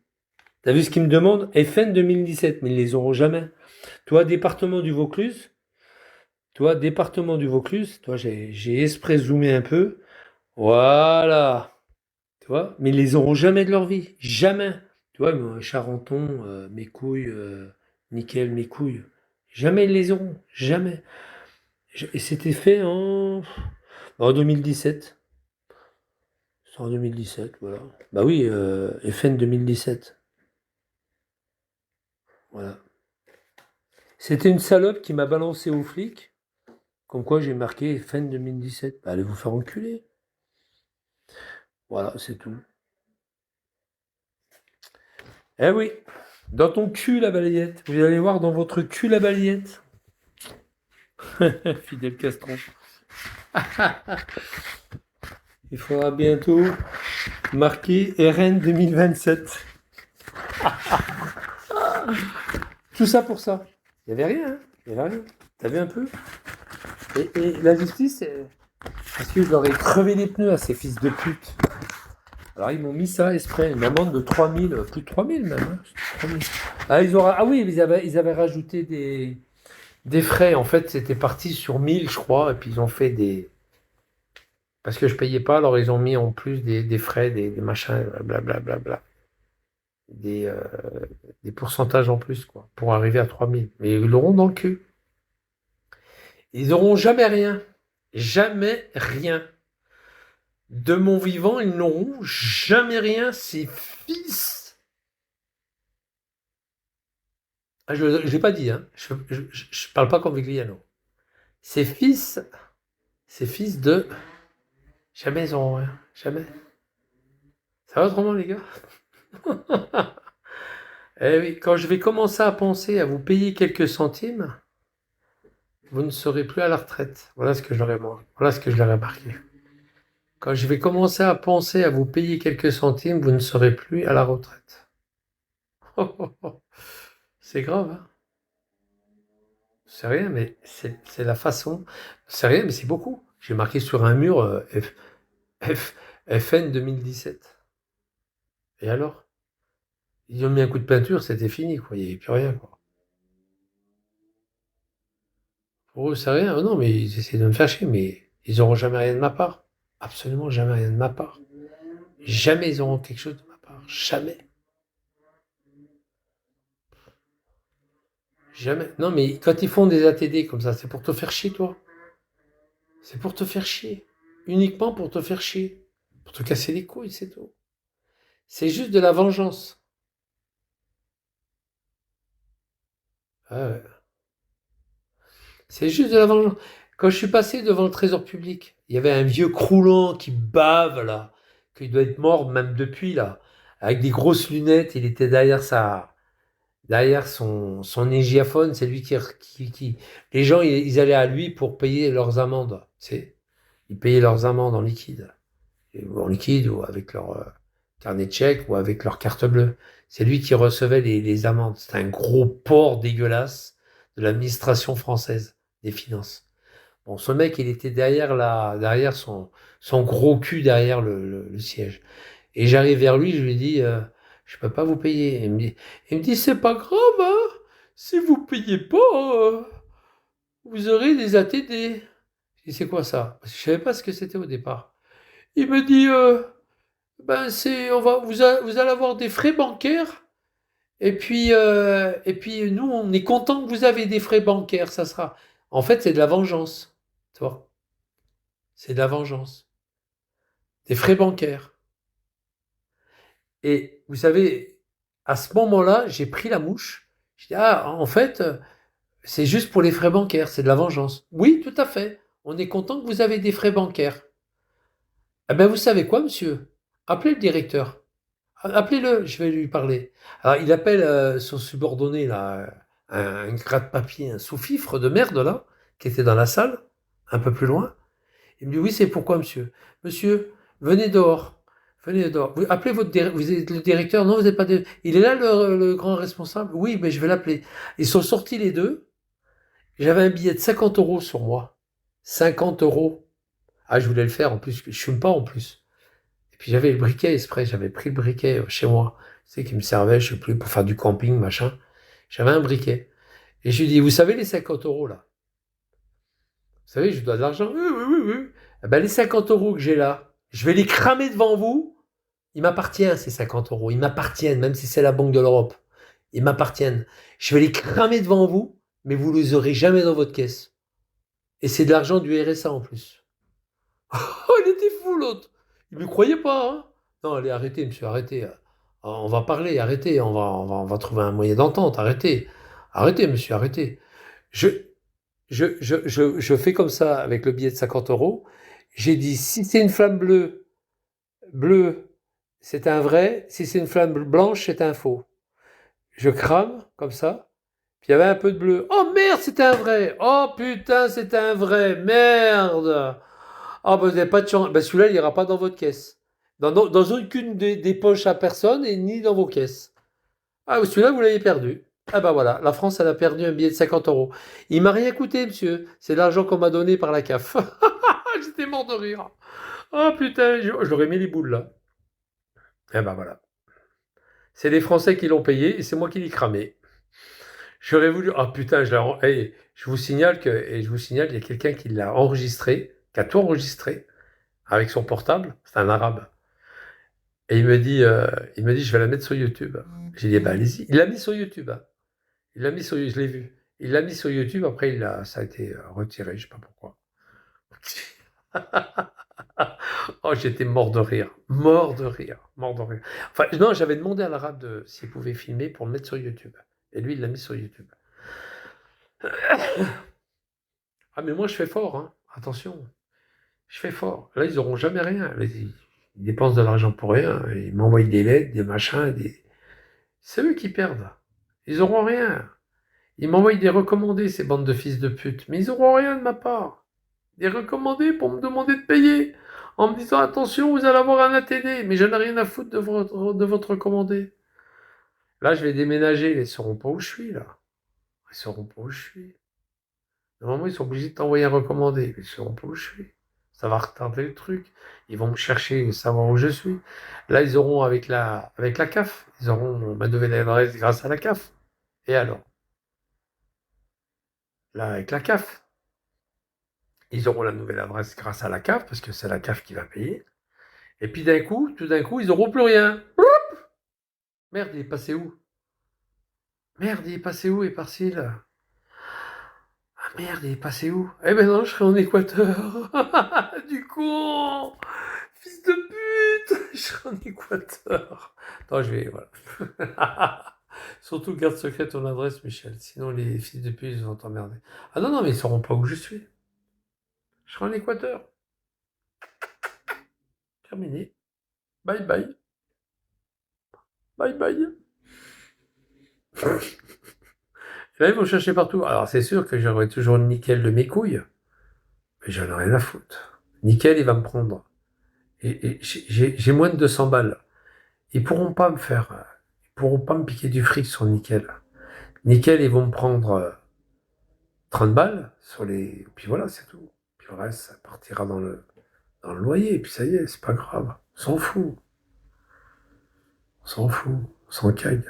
T'as vu ce qu'ils me demandent? FN 2017, mais ils les auront jamais. Toi, département du Vaucluse. Toi, j'ai exprès zoomé un peu. Voilà. Tu vois? Mais ils les auront jamais de leur vie. Jamais. Tu vois, moi, Charenton, mes couilles, nickel, mes couilles. Jamais ils les auront. Jamais. Et c'était fait en 2017. C'est en 2017, voilà. Bah oui, FN 2017. Voilà. C'était une salope qui m'a balancé aux flics. Comme quoi j'ai marqué FN 2017. Bah allez vous faire enculer. Voilà, c'est tout. Eh oui. Dans ton cul, la balayette. Vous allez voir dans votre cul, la balayette. Fidel Castro. Il faudra bientôt marquer RN 2027. Tout ça pour ça. Il n'y avait rien, hein. Il n'y avait rien. T'as vu un peu? Et la justice, parce que je leur ai crevé les pneus à ces fils de pute. Alors ils m'ont mis ça exprès, une amende de 3000, plus de 3000 même. Hein. 3000. Ah oui, ils avaient rajouté des frais. En fait, c'était parti sur 1000, je crois, et puis ils ont fait des... Parce que je payais pas, alors ils ont mis en plus des frais, des machins, blablabla. Des pourcentages en plus, quoi, pour arriver à 3000. Mais ils l'auront dans le cul. Ils n'auront jamais rien. Jamais rien. De mon vivant, ils n'auront jamais rien, ces fils. Ah, je ne l'ai pas dit, hein. Je parle pas comme Vigliano. Ces fils de... Jamais ils n'auront rien. Jamais. Ça va autrement, les gars? Eh oui, quand je vais commencer à penser à vous payer quelques centimes, vous ne serez plus à la retraite. Voilà ce que je leur ai marqué. Quand je vais commencer à penser à vous payer quelques centimes, vous ne serez plus à la retraite. C'est grave, hein? C'est rien, mais c'est la façon. C'est rien, mais c'est beaucoup. J'ai marqué sur un mur FN 2017. Et alors? Ils ont mis un coup de peinture, c'était fini, quoi. Il n'y avait plus rien, quoi. Pour eux, c'est rien. Oh non, mais ils essaient de me faire chier, mais ils n'auront jamais rien de ma part. Absolument jamais rien de ma part. Jamais ils auront quelque chose de ma part. Jamais. Jamais. Non, mais quand ils font des ATD comme ça, c'est pour te faire chier, toi. C'est pour te faire chier. Uniquement pour te faire chier. Pour te casser les couilles, c'est tout. C'est juste de la vengeance. Ah ouais. C'est juste de la vengeance. Quand je suis passé devant le trésor public, il y avait un vieux croulant qui bave, là. Qu'il doit être mort même depuis, là. Avec des grosses lunettes, il était derrière son égiaphone, c'est lui qui les gens, ils allaient à lui pour payer leurs amendes. Tu sais, ils payaient leurs amendes en liquide. En liquide ou avec leur carnet de chèques ou avec leur carte bleue. C'est lui qui recevait les amendes. C'était un gros porc dégueulasse de l'administration française des finances. Bon, ce mec, il était derrière son gros cul derrière le siège. Et j'arrive vers lui, je lui dis, je peux pas vous payer. Il me dit, c'est pas grave, hein. Si vous payez pas, vous aurez des ATD. Je dis, c'est quoi ça? Parce que je savais pas ce que c'était au départ. Il me dit, ben vous allez avoir des frais bancaires. Et puis nous, on est content que vous avez des frais bancaires. Ça sera. En fait, c'est de la vengeance. Tu vois? C'est de la vengeance. Des frais bancaires. Et vous savez, à ce moment-là, j'ai pris la mouche. Je dis, ah, en fait, c'est juste pour les frais bancaires, c'est de la vengeance. Oui, tout à fait. On est content que vous avez des frais bancaires. Eh bien, vous savez quoi, monsieur? Appelez le directeur. Appelez-le, je vais lui parler. Alors, il appelle son subordonné, là, un gratte-papier, un sous-fifre de merde, là, qui était dans la salle, un peu plus loin. Il me dit, oui, c'est pourquoi, monsieur? Monsieur, venez dehors. Venez dehors. Vous appelez vous êtes le directeur? Non, vous n'êtes pas... Il est là, le grand responsable? Oui, mais je vais l'appeler. Ils sont sortis les deux. J'avais un billet de 50 euros sur moi. 50 euros. Ah, je voulais le faire, en plus. Je fume pas, en plus. Et puis, j'avais le briquet exprès. J'avais pris le briquet chez moi. Tu sais, qui me servait, je sais plus, pour faire du camping, machin. J'avais un briquet. Et je lui dis, vous savez les 50 euros, là? Vous savez, je dois de l'argent. Oui, oui, oui, oui. Eh ben, les 50 euros que j'ai là, je vais les cramer devant vous. Ils m'appartiennent, ces 50 euros. Ils m'appartiennent, même si c'est la Banque de l'Europe. Ils m'appartiennent. Je vais les cramer devant vous, mais vous ne les aurez jamais dans votre caisse. Et c'est de l'argent du RSA en plus. Oh, il était fou, l'autre. Il ne me croyait pas, hein. Non, allez, arrêtez, monsieur, arrêtez. On va parler, arrêtez. On va trouver un moyen d'entente. Arrêtez. Arrêtez, monsieur, arrêtez. Je, je fais comme ça avec le billet de 50 euros. J'ai dit, si c'est une flamme bleue, c'est un vrai. Si c'est une flamme blanche, c'est un faux. je crame, comme ça, puis il y avait un peu de bleu. Oh merde, c'était un vrai! Oh putain, c'était un vrai! Merde! Ah, bah, vous n'avez pas de chance. Bah, celui-là, il n'ira pas dans votre caisse. Dans aucune des poches à personne et ni dans vos caisses. Ah, celui-là, vous l'avez perdu. Ah, bah voilà, la France, elle a perdu un billet de 50 euros. Il m'a rien coûté, monsieur. C'est l'argent qu'on m'a donné par la CAF. J'étais mort de rire. Oh putain, je leur ai mis les boules là. Eh ben voilà. C'est les Français qui l'ont payé et c'est moi qui l'ai cramé. J'aurais voulu. Ah putain, je vous signale il y a quelqu'un qui l'a enregistré, qui a tout enregistré avec son portable. C'est un arabe. Et il me dit, je vais la mettre sur YouTube. J'ai dit, bah allez-y. Il l'a mis sur YouTube, hein. Il l'a mis sur YouTube, je l'ai vu. Il l'a mis sur YouTube, après ça a été retiré, je sais pas pourquoi. Oh, j'étais mort de rire. Mort de rire. Mort de rire. Enfin, non, j'avais demandé à l'arabe s'il pouvait filmer pour le mettre sur YouTube. Et lui, il l'a mis sur YouTube. Ah, mais moi, je fais fort, hein. Attention. Je fais fort. Là, ils n'auront jamais rien. Ils dépensent de l'argent pour rien. Ils m'envoient des lettres, des machins, c'est eux qui perdent. Ils auront rien. Ils m'envoient des recommandés, ces bandes de fils de pute. Mais ils auront rien de ma part. Des recommandés pour me demander de payer. En me disant, attention, vous allez avoir un ATD. Mais j'en ai rien à foutre de votre recommandé. Là, je vais déménager. Ils sauront pas où je suis, là. Ils sauront pas où je suis. Normalement, ils sont obligés de t'envoyer un recommandé. Mais ils sauront pas où je suis. Ça va retarder le truc. Ils vont me chercher, savoir où je suis. Là, ils auront avec la CAF. Ils auront ma nouvelle adresse grâce à la CAF. Et alors? Là, avec la CAF. Ils auront la nouvelle adresse grâce à la CAF, parce que c'est la CAF qui va payer. Et puis tout d'un coup, ils n'auront plus rien. Merde, il est passé où? Merde, il est passé où, Éparcile? Ah merde, il est passé où? Eh ben non, je serai en Équateur. Du con! Fils de pute! Je serai en Équateur. Attends, je vais, voilà. Surtout garde secret ton adresse, Michel. Sinon, les fils de pute, ils vont t'emmerder. Ah non, non, mais ils sauront pas où je suis. Je serai en Équateur. Terminé. Bye bye. Bye bye. Et là, ils vont chercher partout. Alors, c'est sûr que j'aurai toujours le nickel de mes couilles, mais j'en ai rien à foutre. Nickel, il va me prendre. Et j'ai moins de 200 balles. Ils pourront pas me piquer du fric sur nickel. Nickel, ils vont me prendre 30 balles sur les. Puis voilà, c'est tout. Puis le reste, ça partira dans le loyer. Et puis ça y est, c'est pas grave. On s'en fout. On s'en fout. On s'en cague.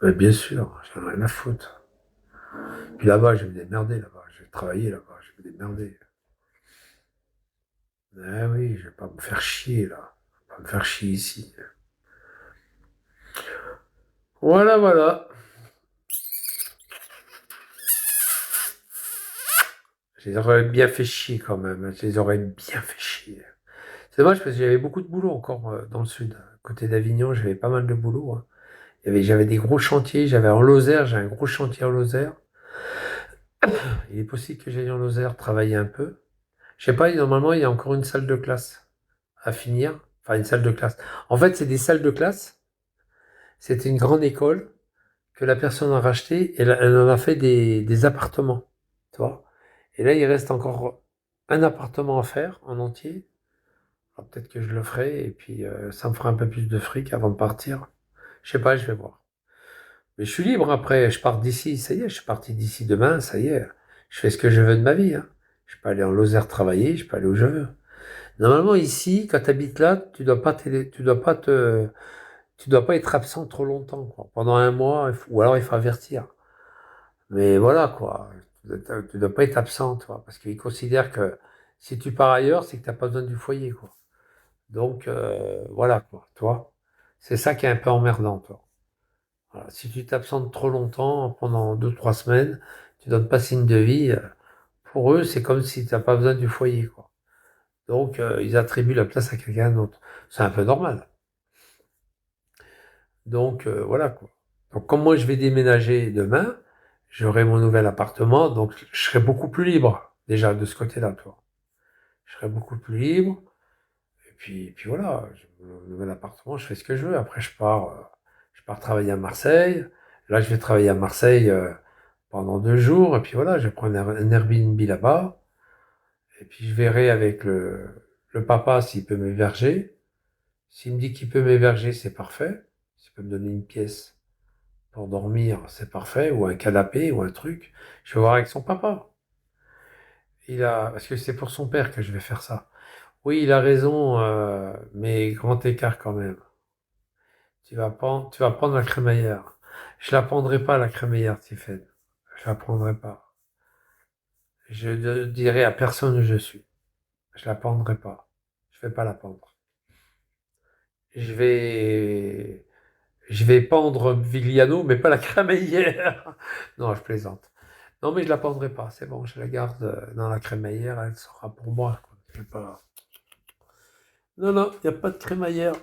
Mais bien sûr, j'en ai rien à foutre. Puis là-bas, je vais me démerder là-bas. Je vais travailler là-bas. Je vais me démerder. Ah oui, je vais pas me faire chier là. Je vais pas me faire chier ici. Voilà, voilà. Je les aurais bien fait chier quand même. Je les aurais bien fait chier. C'est dommage parce que j'avais beaucoup de boulot encore dans le sud. Côté d'Avignon, j'avais pas mal de boulot, hein. J'avais des gros chantiers. J'avais en Lozère, j'ai un gros chantier en Lozère. Il est possible que j'aille en Lozère travailler un peu. Je sais pas, normalement, il y a encore une salle de classe à finir. Enfin, une salle de classe. En fait, c'est des salles de classe. C'était une grande école que la personne a racheté et elle en a fait des appartements. Tu vois. Et là, il reste encore un appartement à faire en entier. Alors, peut-être que je le ferai et puis ça me fera un peu plus de fric avant de partir. Je sais pas, je vais voir. Mais je suis libre après, je pars d'ici, ça y est, je suis parti d'ici demain, ça y est. Je fais ce que je veux de ma vie, hein. Je peux aller en Lozère travailler, je peux aller où je veux. Normalement, ici, quand tu habites là, tu dois pas être absent trop longtemps, quoi. Pendant un mois, ou alors il faut avertir. Mais voilà, quoi. Tu dois pas être absent, toi, parce qu'ils considèrent que si tu pars ailleurs, c'est que t'as pas besoin du foyer, quoi. Donc, voilà, quoi, toi. C'est ça qui est un peu emmerdant, toi. Voilà. Si tu t'absentes trop longtemps, pendant 2, 3 semaines, tu donnes pas signe de vie, pour eux, c'est comme si t'as pas besoin du foyer, quoi. Donc, ils attribuent la place à quelqu'un d'autre. C'est un peu normal. Donc, voilà, quoi. Donc, comme moi, je vais déménager demain, j'aurai mon nouvel appartement, donc je serai beaucoup plus libre, déjà, de ce côté-là, toi. Je serai beaucoup plus libre. Et puis voilà, j'ai mon nouvel appartement, je fais ce que je veux. Après, Je pars travailler à Marseille. Là, je vais travailler à Marseille pendant 2 jours. Et puis voilà, je prends un Airbnb là-bas. Et puis je verrai avec le papa s'il peut m'héberger. S'il me dit qu'il peut m'héberger, c'est parfait. S'il peut me donner une pièce pour dormir, c'est parfait. Ou un canapé ou un truc. Je vais voir avec son papa. Parce que c'est pour son père que je vais faire ça. Oui, il a raison, mais grand écart quand même. Tu vas prendre la crémaillère. Je la prendrai pas, la crémaillère, Tiffen. Je la prendrai pas. Je ne dirai à personne où je suis. Je la prendrai pas. Je vais pas la prendre. Je vais, je vais pendre Vigliano, mais pas la crémaillère. Non, je plaisante. Non, mais je la prendrai pas. C'est bon, je la garde dans la crémaillère. Elle sera pour moi, quoi. Je vais pas... Non, non, il n'y a pas de crémaillère.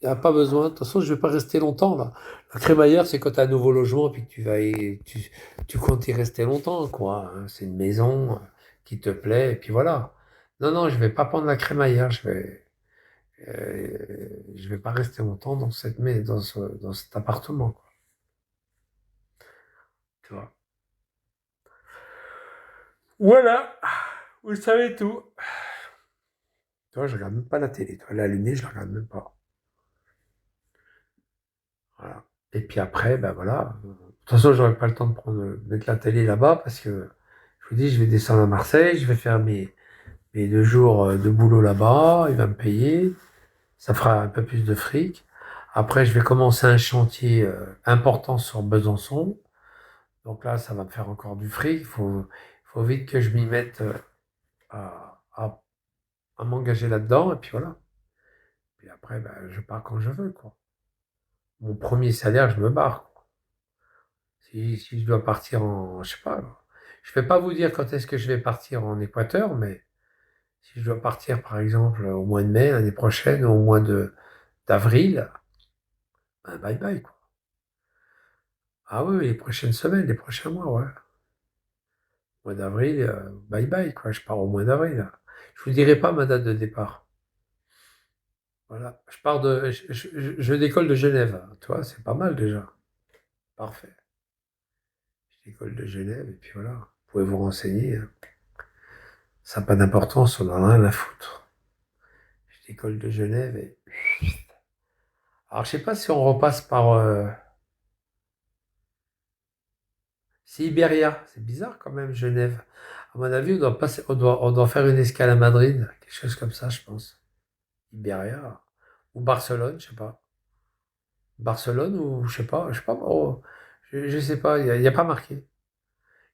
Il n'y a pas besoin. De toute façon, je vais pas rester longtemps, là. La crémaillère, c'est quand tu as un nouveau logement et puis que tu comptes y rester longtemps, quoi, hein. C'est une maison qui te plaît et puis voilà. Non, non, je vais pas prendre la crémaillère. Je vais pas rester longtemps dans cet appartement, quoi. Tu vois. Voilà. Vous savez tout. Tu vois, je regarde même pas la télé. Tu vois, elle est allumée, je la regarde même pas. Voilà. Et puis après, ben voilà. De toute façon, j'aurai pas le temps mettre la télé là-bas parce que je vous dis, je vais descendre à Marseille, je vais faire mes 2 jours de boulot là-bas, il va me payer, ça fera un peu plus de fric. Après, je vais commencer un chantier important sur Besançon. Donc là, ça va me faire encore du fric. Il faut vite que je m'y mette à m'engager là-dedans. Et puis voilà. Puis après, ben, je pars quand je veux, quoi. Mon premier salaire, je me barre, quoi. Si je dois partir en, je sais pas, je vais pas vous dire quand est-ce que je vais partir en Équateur, mais si je dois partir, par exemple, au mois de mai, l'année prochaine, ou au mois d'avril, ben bye bye, quoi. Ah oui, les prochaines semaines, les prochains mois, ouais. Mois d'avril, bye bye, quoi. Je pars au mois d'avril. Je vous dirai pas ma date de départ. Voilà. Je décolle de Genève. Tu vois, c'est pas mal déjà. Parfait. Je décolle de Genève, et puis voilà. Vous pouvez vous renseigner, hein. Ça n'a pas d'importance, on en a rien à foutre. Je décolle de Genève et... Alors, je sais pas si on repasse par... C'est Iberia. C'est bizarre quand même, Genève. À mon avis, on doit faire une escale à Madrid. Quelque chose comme ça, je pense. Iberia. Ou Barcelone, je sais pas. Barcelone ou je sais pas. Oh, je sais pas, il y a pas marqué.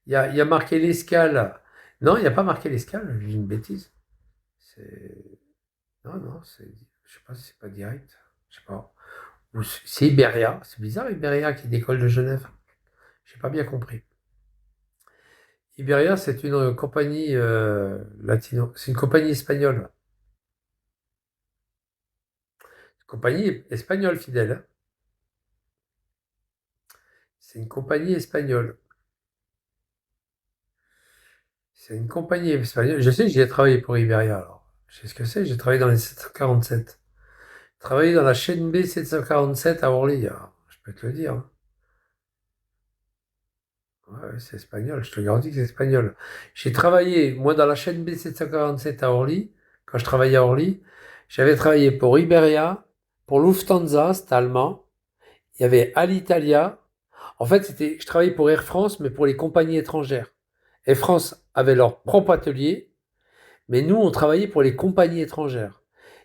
Il y a marqué l'escale. Non, il n'y a pas marqué l'escale, je dis une bêtise. C'est... Non, non, je sais pas si c'est pas direct. Je sais pas. Ou c'est Iberia. C'est bizarre, Iberia qui décolle de Genève. J'ai pas bien compris. Iberia, c'est une compagnie latino. C'est une compagnie espagnole. Compagnie espagnole fidèle, hein. C'est une compagnie espagnole. C'est une compagnie espagnole. Je sais que j'y ai travaillé pour Iberia, alors. Je sais ce que c'est. J'ai travaillé dans les 747. Travaillé dans la chaîne B 747 à Orly, alors. Je peux te le dire, hein. Ouais, ouais, c'est espagnol. Je te garantis que c'est espagnol. J'ai travaillé, moi, dans la chaîne B 747 à Orly. Quand je travaillais à Orly, j'avais travaillé pour Iberia, pour Lufthansa, c'était allemand. Il y avait Alitalia. En fait, je travaillais pour Air France, mais pour les compagnies étrangères. Air France avait leur propre atelier, mais nous, on travaillait pour les compagnies étrangères.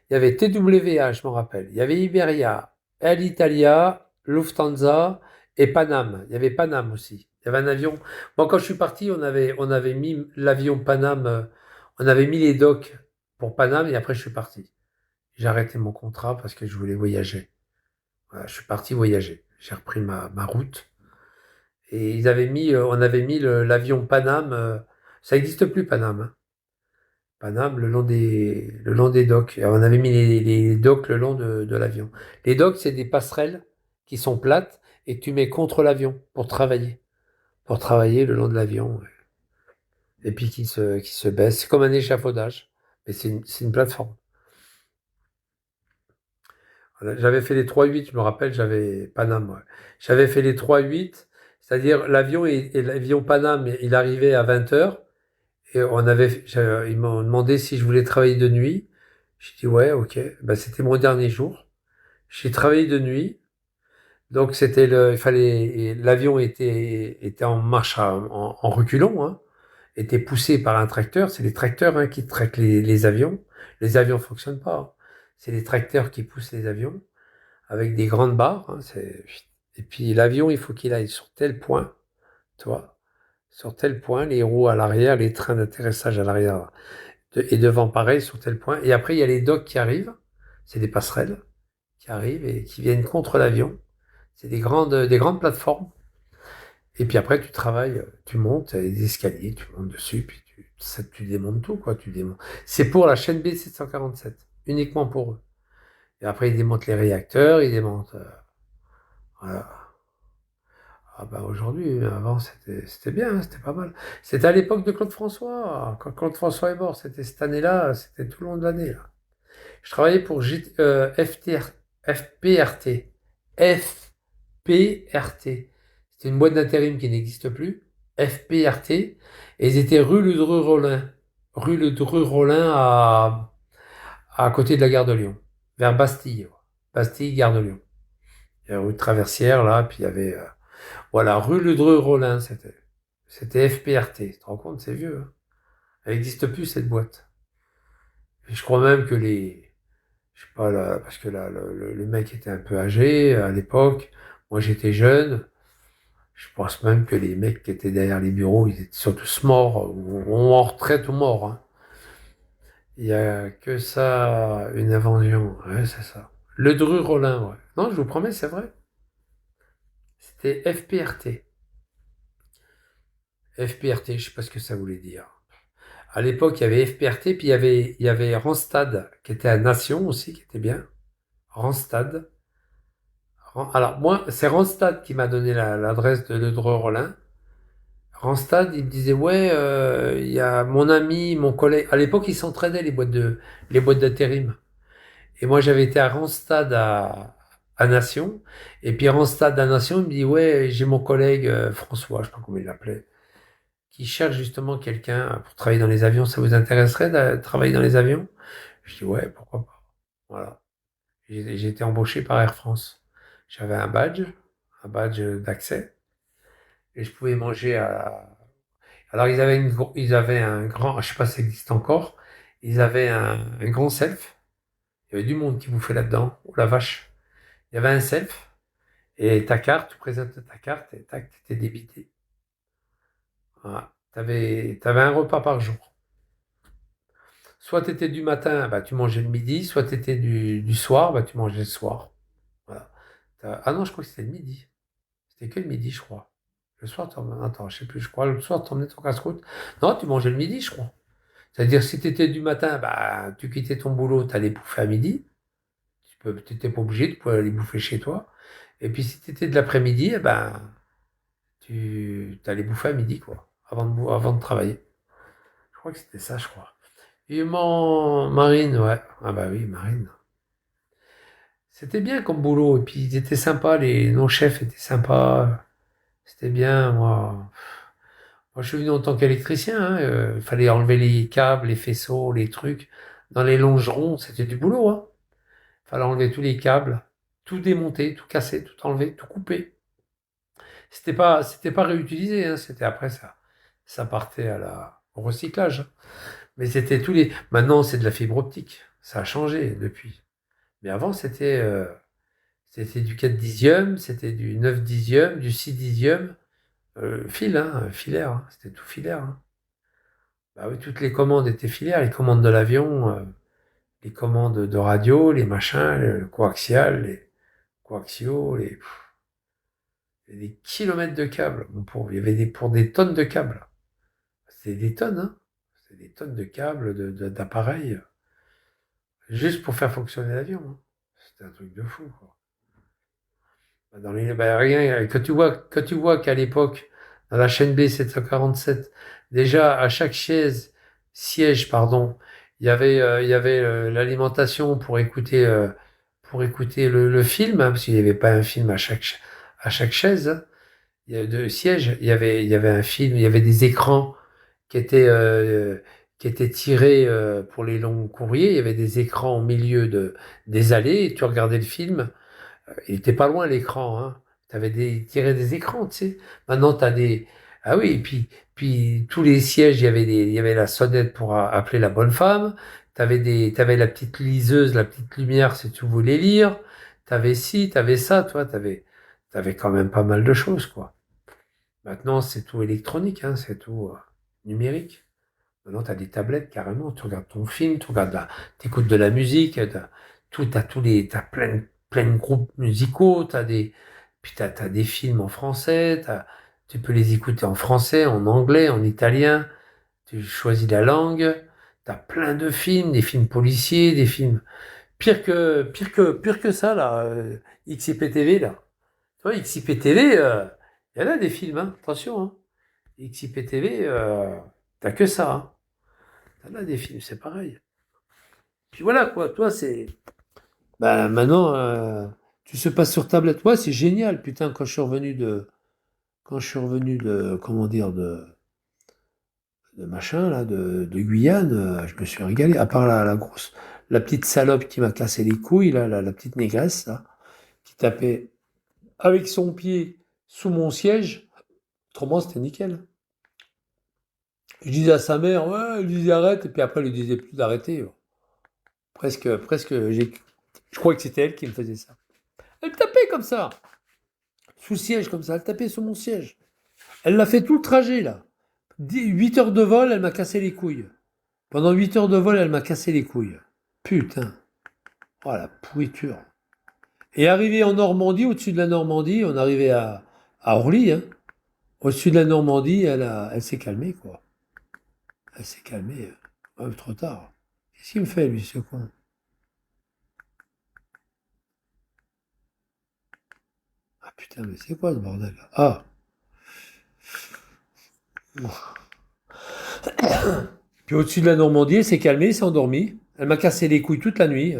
Il y avait TWA, je m'en rappelle. Il y avait Iberia, Alitalia, Lufthansa et Panam. Il y avait Panam aussi. Il y avait un avion. Bon, quand je suis parti, on avait mis l'avion Panam, on avait mis les docks pour Panam et après je suis parti. J'ai arrêté mon contrat parce que je voulais voyager. Voilà, je suis parti voyager. J'ai repris ma route. Et on avait mis l'avion Panam. Ça n'existe plus Panam, hein. Paname le long des docks. Et on avait mis les docks le long de l'avion. Les docks, c'est des passerelles qui sont plates et que tu mets contre l'avion pour travailler. Pour travailler le long de l'avion. Et puis qui se baisse. C'est comme un échafaudage. Mais c'est une plateforme. J'avais fait les 3-8, je me rappelle, j'avais Paname, ouais. J'avais fait les 3-8, c'est-à-dire l'avion Paname, il arrivait à 20 heures et ils m'ont demandé si je voulais travailler de nuit. J'ai dit ouais, ok. Ben, c'était mon dernier jour. J'ai travaillé de nuit. Donc l'avion était en marche en reculons, hein, était poussé par un tracteur. C'est les tracteurs, hein, qui traquent les avions. Les avions fonctionnent pas, hein. C'est les tracteurs qui poussent les avions avec des grandes barres, hein, et puis l'avion, il faut qu'il aille sur tel point, tu vois, sur tel point, les roues à l'arrière, les trains d'atterrissage à l'arrière et devant pareil sur tel point. Et après, il y a les docks qui arrivent, c'est des passerelles qui arrivent et qui viennent contre l'avion. C'est des grandes plateformes. Et puis après, tu travailles, tu montes, il y a des escaliers, tu montes dessus, puis tu démontes tout, quoi. Tu démontes. C'est pour la chaîne B747, uniquement pour eux. Et après, ils démontent les réacteurs, ils démontent. Voilà. Ah bah aujourd'hui, avant c'était bien, hein, c'était pas mal. C'était à l'époque de Claude François. Quand Claude François est mort, c'était cette année-là, c'était tout le long de l'année, là. Je travaillais pour FTR, FPRT. FPRT. C'était une boîte d'intérim qui n'existe plus. FPRT. Et ils étaient rue Ledru-Rollin. Rue Ledru-Rollin à côté de la gare de Lyon. Vers Bastille. Bastille, gare de Lyon. Il y a rue de Traversière, là, puis il y avait. Voilà, rue Ledru-Rollin, c'était. C'était FPRT. Tu te rends compte, c'est vieux, hein. Elle n'existe plus, cette boîte. Et je crois même que je sais pas, là, parce que là, le mec était un peu âgé à l'époque. Moi, j'étais jeune. Je pense même que les mecs qui étaient derrière les bureaux, ils étaient tous morts, ou en retraite ou morts, hein. Il y a que ça, une invention. Ouais, c'est ça. Ledru-Rollin, ouais. Non, je vous promets, c'est vrai. C'était FPRT. FPRT, je sais pas ce que ça voulait dire. À l'époque, il y avait FPRT, puis il y avait Randstad, qui était à Nation aussi, qui était bien. Randstad. Alors, moi, c'est Randstad qui m'a donné l'adresse de Ledru-Rollin. Randstad, il me disait, ouais, il y a mon ami, mon collègue. À l'époque, ils s'entraidaient, les boîtes d'intérim. Et moi, j'avais été à Randstad à Nation. Et puis, Randstad à Nation, il me dit, ouais, j'ai mon collègue, François, je sais pas comment il l'appelait, qui cherche justement quelqu'un pour travailler dans les avions. Ça vous intéresserait de travailler dans les avions? Je dis, ouais, pourquoi pas. Voilà. J'ai été embauché par Air France. J'avais un badge d'accès. Et je pouvais manger Alors, ils avaient un grand, je sais pas si ça existe encore, ils avaient un grand self. Il y avait du monde qui bouffait là-dedans. Oh la vache. Il y avait un self. Et ta carte, tu présentes ta carte et tac, t'étais débité. Voilà. T'avais un repas par jour. Soit t'étais du matin, bah, tu mangeais le midi, soit t'étais du soir, bah, tu mangeais le soir. Voilà. Ah non, je crois que c'était le midi. C'était que le midi, je crois. Le soir, attends, je sais plus, je crois, le soir, t'emmenais ton casse-croûte. Non, tu mangeais le midi, je crois. C'est-à-dire, si tu étais du matin, bah, tu quittais ton boulot, tu allais bouffer à midi. Tu n'étais pas obligé, tu pouvais aller bouffer chez toi. Et puis, si tu étais de l'après-midi, eh ben, tu allais bouffer à midi, quoi, avant de travailler. Je crois que c'était ça, je crois. Et Marine, ouais. Ah bah oui, Marine. C'était bien comme boulot. Et puis, ils étaient sympas, nos chefs étaient sympas. C'était bien, moi. Moi, je suis venu en tant qu'électricien, hein. Il fallait enlever les câbles, les faisceaux, les trucs. Dans les longerons, c'était du boulot, hein. Fallait enlever tous les câbles, tout démonter, tout casser, tout enlever, tout couper. C'était pas réutilisé, hein. C'était après ça. Ça partait au recyclage. Mais c'était Maintenant, c'est de la fibre optique. Ça a changé depuis. Mais avant, c'était du 4 dixième, c'était du 9 dixième, du 6 dixième. Fil, hein, filaire, hein. C'était tout filaire, hein. Bah oui, toutes les commandes étaient filaires, les commandes de l'avion, les commandes de radio, les machins, le coaxial, les coaxiaux, il y avait des kilomètres de câbles, mon pauvre. Il y avait pour des tonnes de câbles. C'était des tonnes, hein. C'était des tonnes de câbles, d'appareils, juste pour faire fonctionner l'avion, hein. C'était un truc de fou, quoi. Rien, quand tu vois qu'à l'époque, dans la chaîne B747, déjà à chaque siège, pardon, il y avait l'alimentation pour écouter, pour écouter le film, hein, parce qu'il n'y avait pas un film à chaque chaise, hein. Il y a deux sièges, il y avait un film, il y avait des écrans qui étaient, qui étaient tirés pour les longs courriers, il y avait des écrans au milieu des allées, et tu regardais le film, il était pas loin l'écran, hein. Tu avais tiré des écrans, tu sais. Maintenant, tu as des... Ah oui, et puis tous les sièges, il y avait la sonnette pour appeler la bonne femme, t'avais la petite liseuse, la petite lumière si tu voulais lire, t'avais ci, t'avais ça, toi, t'avais quand même pas mal de choses, quoi. Maintenant, c'est tout électronique, hein, c'est tout numérique. Maintenant, tu as des tablettes carrément, tu regardes ton film, t'écoutes de la musique, t'as plein de groupes musicaux, puis t'as des films en français, tu peux les écouter en français, en anglais, en italien, tu choisis la langue, t'as plein de films, des films policiers, des films pire que ça, là, XIPTV, là. Tu vois, XIPTV, il y en a des films, hein, attention, hein. XIPTV, t'as que ça, hein. T'en as des films, c'est pareil. Puis voilà, quoi, toi, c'est... Bah, maintenant, tu se passes sur tablette. Ouais, c'est génial, putain, Quand je suis revenu de... Comment dire, de machin, là, de Guyane, je me suis régalé. À part la grosse... La petite salope qui m'a cassé les couilles, là, la petite négresse, là, qui tapait avec son pied sous mon siège. Autrement, c'était nickel. Je disais à sa mère, ouais, elle disait arrête, et puis après, elle lui disait plus d'arrêter. Presque, je crois que c'était elle qui me faisait ça. Elle tapait comme ça, sous le siège comme ça, elle tapait sur mon siège. Elle l'a fait tout le trajet là. 8 heures de vol, elle m'a cassé les couilles. Pendant 8 heures de vol, elle m'a cassé les couilles. Putain. Oh la pourriture. Et arrivé en Normandie, au-dessus de la Normandie, on arrivait à Orly, hein. Au-dessus de la Normandie, elle s'est calmée, quoi. Elle s'est calmée. Trop tard. Qu'est-ce qu'il me fait, lui, ce con? Ah putain, mais c'est quoi ce bordel là? Ah. Puis au-dessus de la Normandie, elle s'est calmée, elle s'est endormie. Elle m'a cassé les couilles toute la nuit.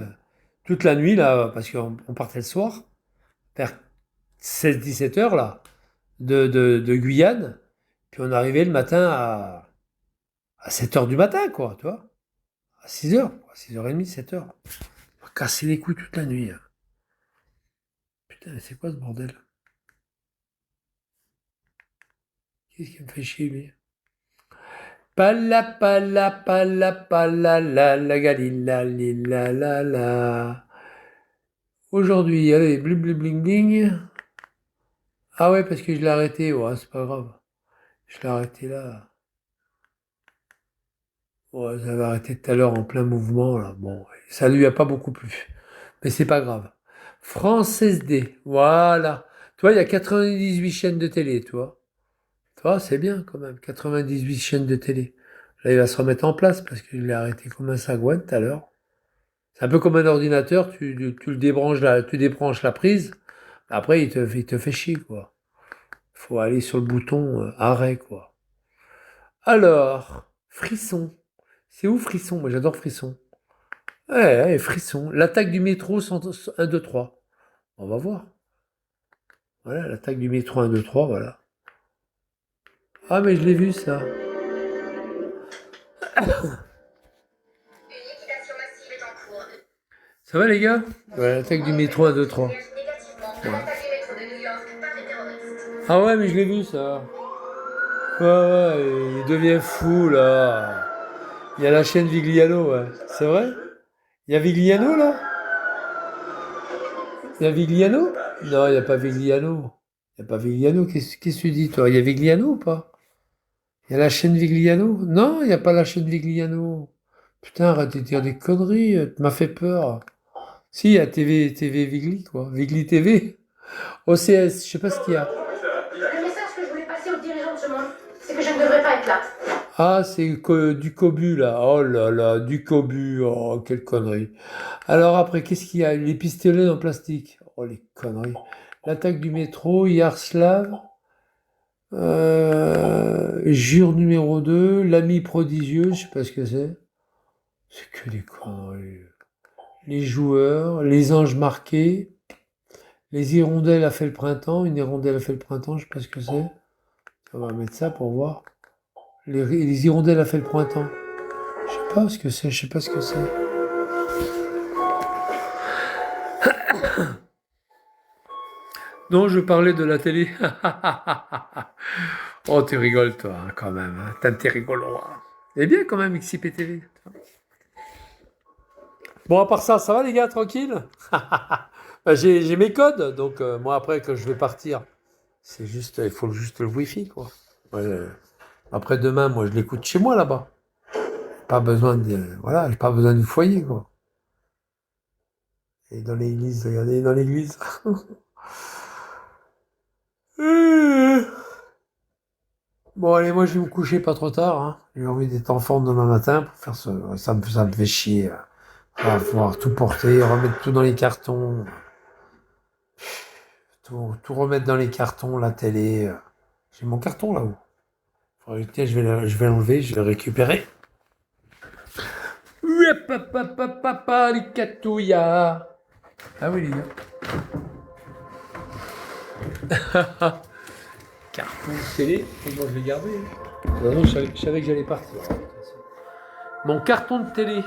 Toute la nuit, là, parce qu'on partait le soir, vers 16-17 heures, là, de Guyane. Puis on arrivait le matin à 7 heures du matin, quoi, tu vois. À 6 heures, 6h30, 7 heures. Elle m'a cassé les couilles toute la nuit, hein. Putain, mais c'est quoi ce bordel? Qu'est-ce qui me fait chier, lui? Pala pala pala pala la la galila lila la la. Aujourd'hui, allez, bling bling bling bling. Ah ouais, parce que je l'ai arrêté, ouais, c'est pas grave. Je l'ai arrêté là. Ouais, ça va arrêter tout à l'heure en plein mouvement, là. Bon, ça lui a pas beaucoup plu. Mais c'est pas grave. France SD, voilà. Tu vois, il y a 98 chaînes de télé, tu vois. Tu vois, c'est bien quand même, 98 chaînes de télé. Là, il va se remettre en place parce que je l'ai arrêté comme un sagouin tout à l'heure. C'est un peu comme un ordinateur, tu le débranches tu débranches la prise, après il te fait chier, quoi. Faut aller sur le bouton arrêt, quoi. Alors, Frisson. C'est où Frisson? Moi j'adore Frisson. Ouais, ouais, Frisson. L'attaque du métro 1, 2, 3. On va voir. Voilà, l'attaque du métro 1, 2, 3, voilà. Ah mais je l'ai vu ça. Ça va les gars? Ouais, l'attaque du métro 1, 2, 3. Ouais. Ah ouais mais je l'ai vu ça. Ouais, ouais, il devient fou là. Il y a la chaîne Vigliano, ouais. C'est vrai? Il y a Vigliano là? Il y a Vigliano? Non, il n'y a pas Vigliano. Il n'y a pas Vigliano. Qu'est-ce que tu dis toi? Il y a Vigliano ou pas? Il y a la chaîne Vigliano? Non, il n'y a pas la chaîne Vigliano. Putain, arrête de dire des conneries, tu m'as fait peur. Si, il y a TV Vigli, quoi. Vigli TV. OCS, je sais pas ce qu'il y a. Le message que je voulais passer aux dirigeants de ce monde, c'est que je ne devrais pas être là. Ah, c'est du cobu, là. Oh là là, du cobu. Oh, quelle connerie. Alors après, qu'est-ce qu'il y a? Les pistolets en plastique. Oh, les conneries. L'attaque du métro, Yaroslav. Jure numéro 2, l'ami prodigieux, je sais pas ce que c'est. C'est que des conneries. les joueurs, les anges marqués, les hirondelles a fait le printemps, une hirondelle a fait le printemps, je sais pas ce que c'est. On va mettre ça pour voir. Les hirondelles a fait le printemps. Je sais pas ce que c'est, je sais pas ce que c'est. Non, je parlais de la télé. Oh, tu rigoles, toi, hein, quand même. Hein. T'es rigolo. Hein. C'est bien, quand même, XIPTV. Bon, à part ça, ça va, les gars, tranquille. Bah, j'ai mes codes, donc moi, après, quand je vais partir, c'est juste, il faut juste le Wi-Fi, quoi. Ouais, après, demain, moi, je l'écoute chez moi, là-bas. Pas besoin de, voilà, j'ai pas besoin du foyer, quoi. Et dans l'église, regardez, dans l'église. Bon, allez, moi, je vais me coucher pas trop tard. Hein. J'ai envie d'être en forme demain matin pour faire ça me fait chier. Il va falloir tout porter, remettre tout dans les cartons. Tout remettre dans les cartons, la télé. J'ai mon carton là-haut. Tiens, je vais l'enlever, je vais le récupérer. Les catouillas. Ah oui, les gars. Carton de télé, moi je l'ai gardé. Non, je savais que j'allais partir. Mon carton de télé.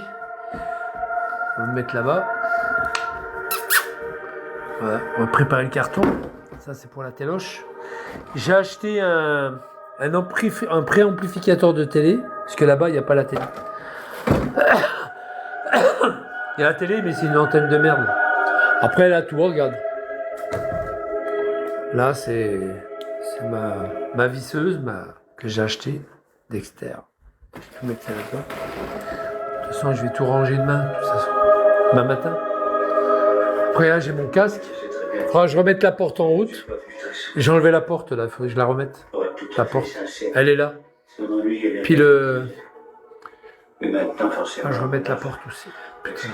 On va le mettre là-bas. Voilà, on va préparer le carton. Ça, c'est pour la téloche. J'ai acheté un préamplificateur de télé, parce que là-bas, il n'y a pas la télé. Il y a la télé, mais c'est une antenne de merde. Après, là, tout, regarde. Là, c'est ma visseuse que j'ai achetée d'Exter. Je vais tout mettre ça là-dedans. De toute façon, je vais tout ranger demain, demain matin. Après, là, j'ai mon casque. Il faudra que je remette la porte en route. J'ai enlevé la porte, là. Il faudrait que je la remette. La porte. Elle est là. Puis le... Ah, je remette la porte aussi. Putain.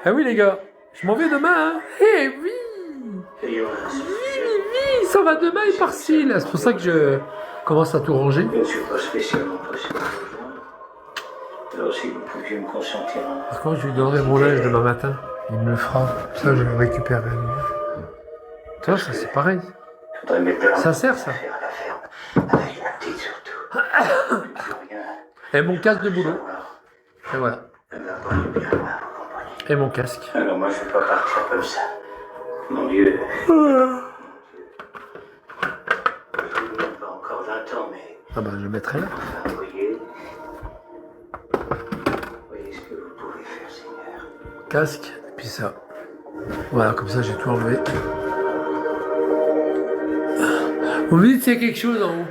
Ah oui, les gars. Je m'en vais demain, hein. Eh oui. Oui, ça va demain et par-ci, là. C'est pour ça que je commence à tout ranger. Je ne suis pas spécialement pressé de rejoindre. Alors si vous pouviez me consentir. Par contre, je lui donnerai mon linge demain matin. Il me le fera. Ça, je le récupérerai. Tu vois, ça, c'est pareil. Ça sert, ça. Avec la petite surtout. Et mon casque de boulot. Et voilà. Et mon casque. Alors moi, je ne vais pas partir comme ça. Mon Dieu. Pas encore 20 ans, mais... Ah ben, je le mettrai là. Voyez ce que vous pouvez faire, Seigneur. Casque, et puis ça. Voilà, comme ça, j'ai tout enlevé. Vous me dites s'il y a quelque chose en haut.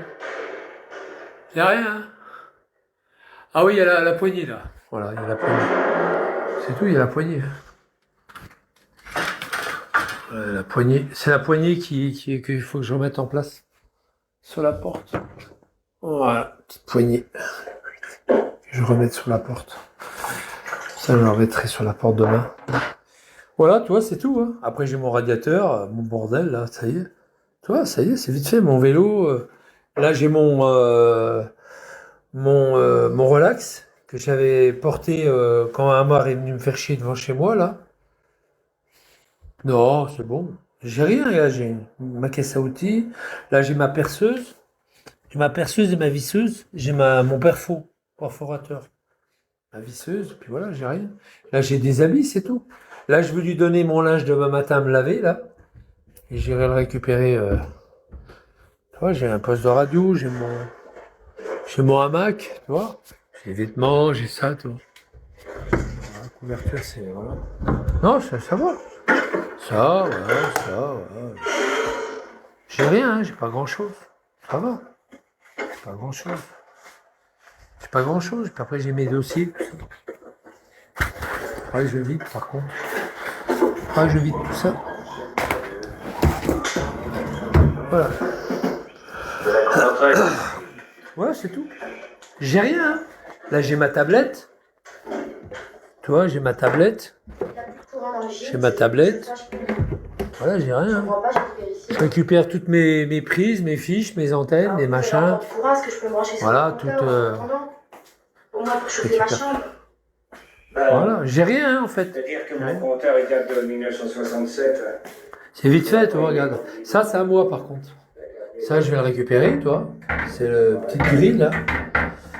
Il n'y a rien, hein. Ah oui, il y a la poignée, là. Voilà, il y a la poignée. C'est tout, il y a la poignée. La poignée. C'est la poignée qu'il faut que je remette en place. Sur la porte. Voilà, petite poignée. Je vais remettre sur la porte. Ça, je le remettrai sur la porte demain. Voilà, tu vois, c'est tout. Hein. Après, j'ai mon radiateur, mon bordel, là, ça y est. Tu vois, ça y est, c'est vite fait. Mon vélo. Là, j'ai mon relax que j'avais porté quand Amar est venu me faire chier devant chez moi, là. Non, c'est bon. J'ai rien, là. J'ai ma caisse à outils. Là, j'ai ma perceuse. J'ai ma perceuse et ma visseuse. J'ai mon perforateur. Ma visseuse, puis voilà, j'ai rien. Là, j'ai des habits, c'est tout. Là, je vais lui donner mon linge demain matin à me laver, là. Et j'irai le récupérer. Tu vois, j'ai un poste de radio, j'ai mon hamac, tu vois. J'ai les vêtements, j'ai ça, tu vois. La couverture, c'est... Voilà. Non, ça va. Ça, voilà, ça, voilà. J'ai rien, hein, j'ai pas grand-chose. Ça va. J'ai pas grand-chose. J'ai pas grand-chose. Puis après, j'ai mes dossiers. Après, je vide, par contre. Après, je vide tout ça. Voilà. Ouais, c'est tout. J'ai rien. Hein. Là, j'ai ma tablette. Tu vois, j'ai ma tablette. J'ai ma tablette. Voilà, j'ai rien. Hein. Je récupère toutes mes prises, mes fiches, mes antennes, mes machins. Voilà, tout. Au moins pour Et chauffer tu ma perds. chambre. Voilà, j'ai rien hein, en fait. C'est-à-dire que Ouais. mon compteur il date de 1967. C'est vite fait, tu vois, regarde. Ça, c'est à moi par contre. Ça, je vais le récupérer, toi. C'est le petit grill là.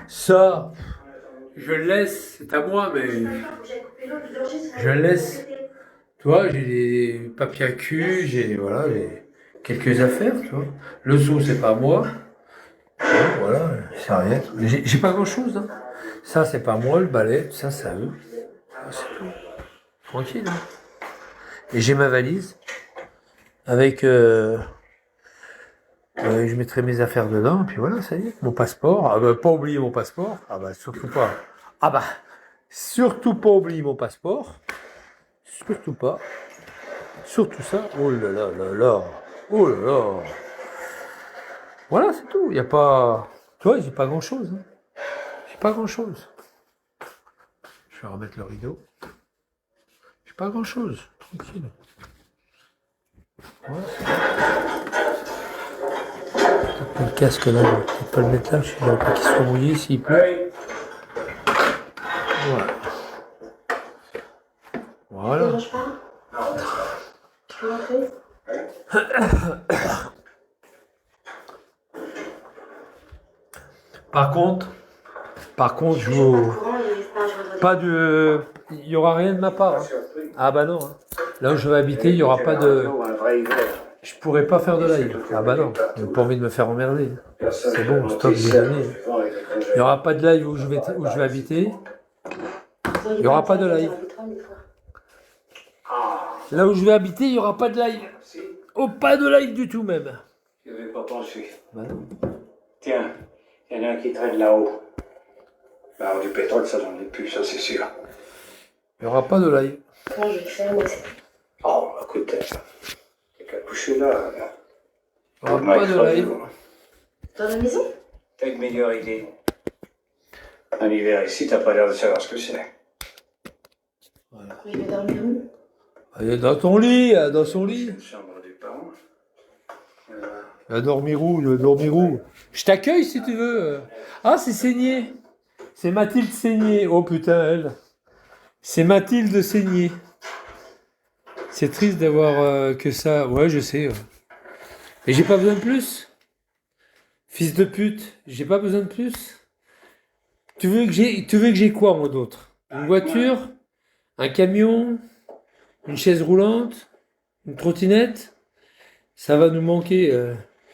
Ça, je le laisse, c'est à moi, mais Je sais pas, faut que j'aille couper l'eau du danger, ça va je le être laisse. pété. Tu vois, j'ai des papiers à cul, j'ai voilà, j'ai quelques affaires, tu vois. Le seau, c'est pas à moi. Voilà, serviette. J'ai pas grand chose. Hein. Ça, c'est pas moi, le balai, ça, c'est à eux. Ah, c'est tout. Tranquille. Hein. Et j'ai ma valise avec. Je mettrai mes affaires dedans, et puis voilà, ça y est. Mon passeport. Ah bah, pas oublier mon passeport. Ah bah, surtout pas. Ah bah, surtout pas oublier mon passeport. Surtout pas. Surtout ça. Oh là là là là. Oh là là. Voilà, c'est tout. Il n'y a pas. Tu vois, j'ai pas grand chose. Hein. J'ai pas grand chose. Je vais remettre le rideau. J'ai pas grand chose. Tranquille. Voilà. Le casque là, je vais peut-être pas le mettre là, je ne pas qu'il soit mouillé s'il pleut. Voilà. Ça te Voilà. dérange pas? Tu peux rentrer? Par contre, je Je suis pas au vous. courant, il est pas un vendredi. Pas de. Il n'y aura rien de ma part. Hein. Ah bah non. Hein. Là où je vais habiter, il n'y aura pas de. Un vrai hiver. Je pourrais pas faire de live. Ah bah non. J'ai pas envie de me faire emmerder. C'est bon, stop les amis. Il n'y aura pas de live où je vais habiter. Il n'y aura pas de live. Là où je vais habiter, il n'y aura pas de live. Oh, pas de live du tout même. Je vais pas penser. Bah non. Tiens, il y en a un qui traîne là-haut. Bah, du pétrole, ça j'en ai plus, ça c'est sûr. Il n'y aura pas de live. Comment je vais faire, moi? Oh, écoute, t'as qu'à coucher là. Il n'y aura pas de live. Dans la maison? T'as une meilleure idée. Un hiver ici, t'as pas l'air de savoir ce que c'est. Je vais dormir où? Elle est dans ton lit, dans son lit. C'est une chambre des parents. Il va dormir où? Il va dormir où? Je t'accueille si tu veux. Ah, c'est Saigné. C'est Mathilde Saigné. Oh putain, elle. C'est Mathilde Saigné. C'est triste d'avoir que ça. Ouais, je sais. Ouais. Et j'ai pas besoin de plus. Fils de pute, j'ai pas besoin de plus. Tu veux que j'ai quoi, moi, d'autre? Une voiture? Un camion? Une chaise roulante? Une trottinette? Ça va nous manquer.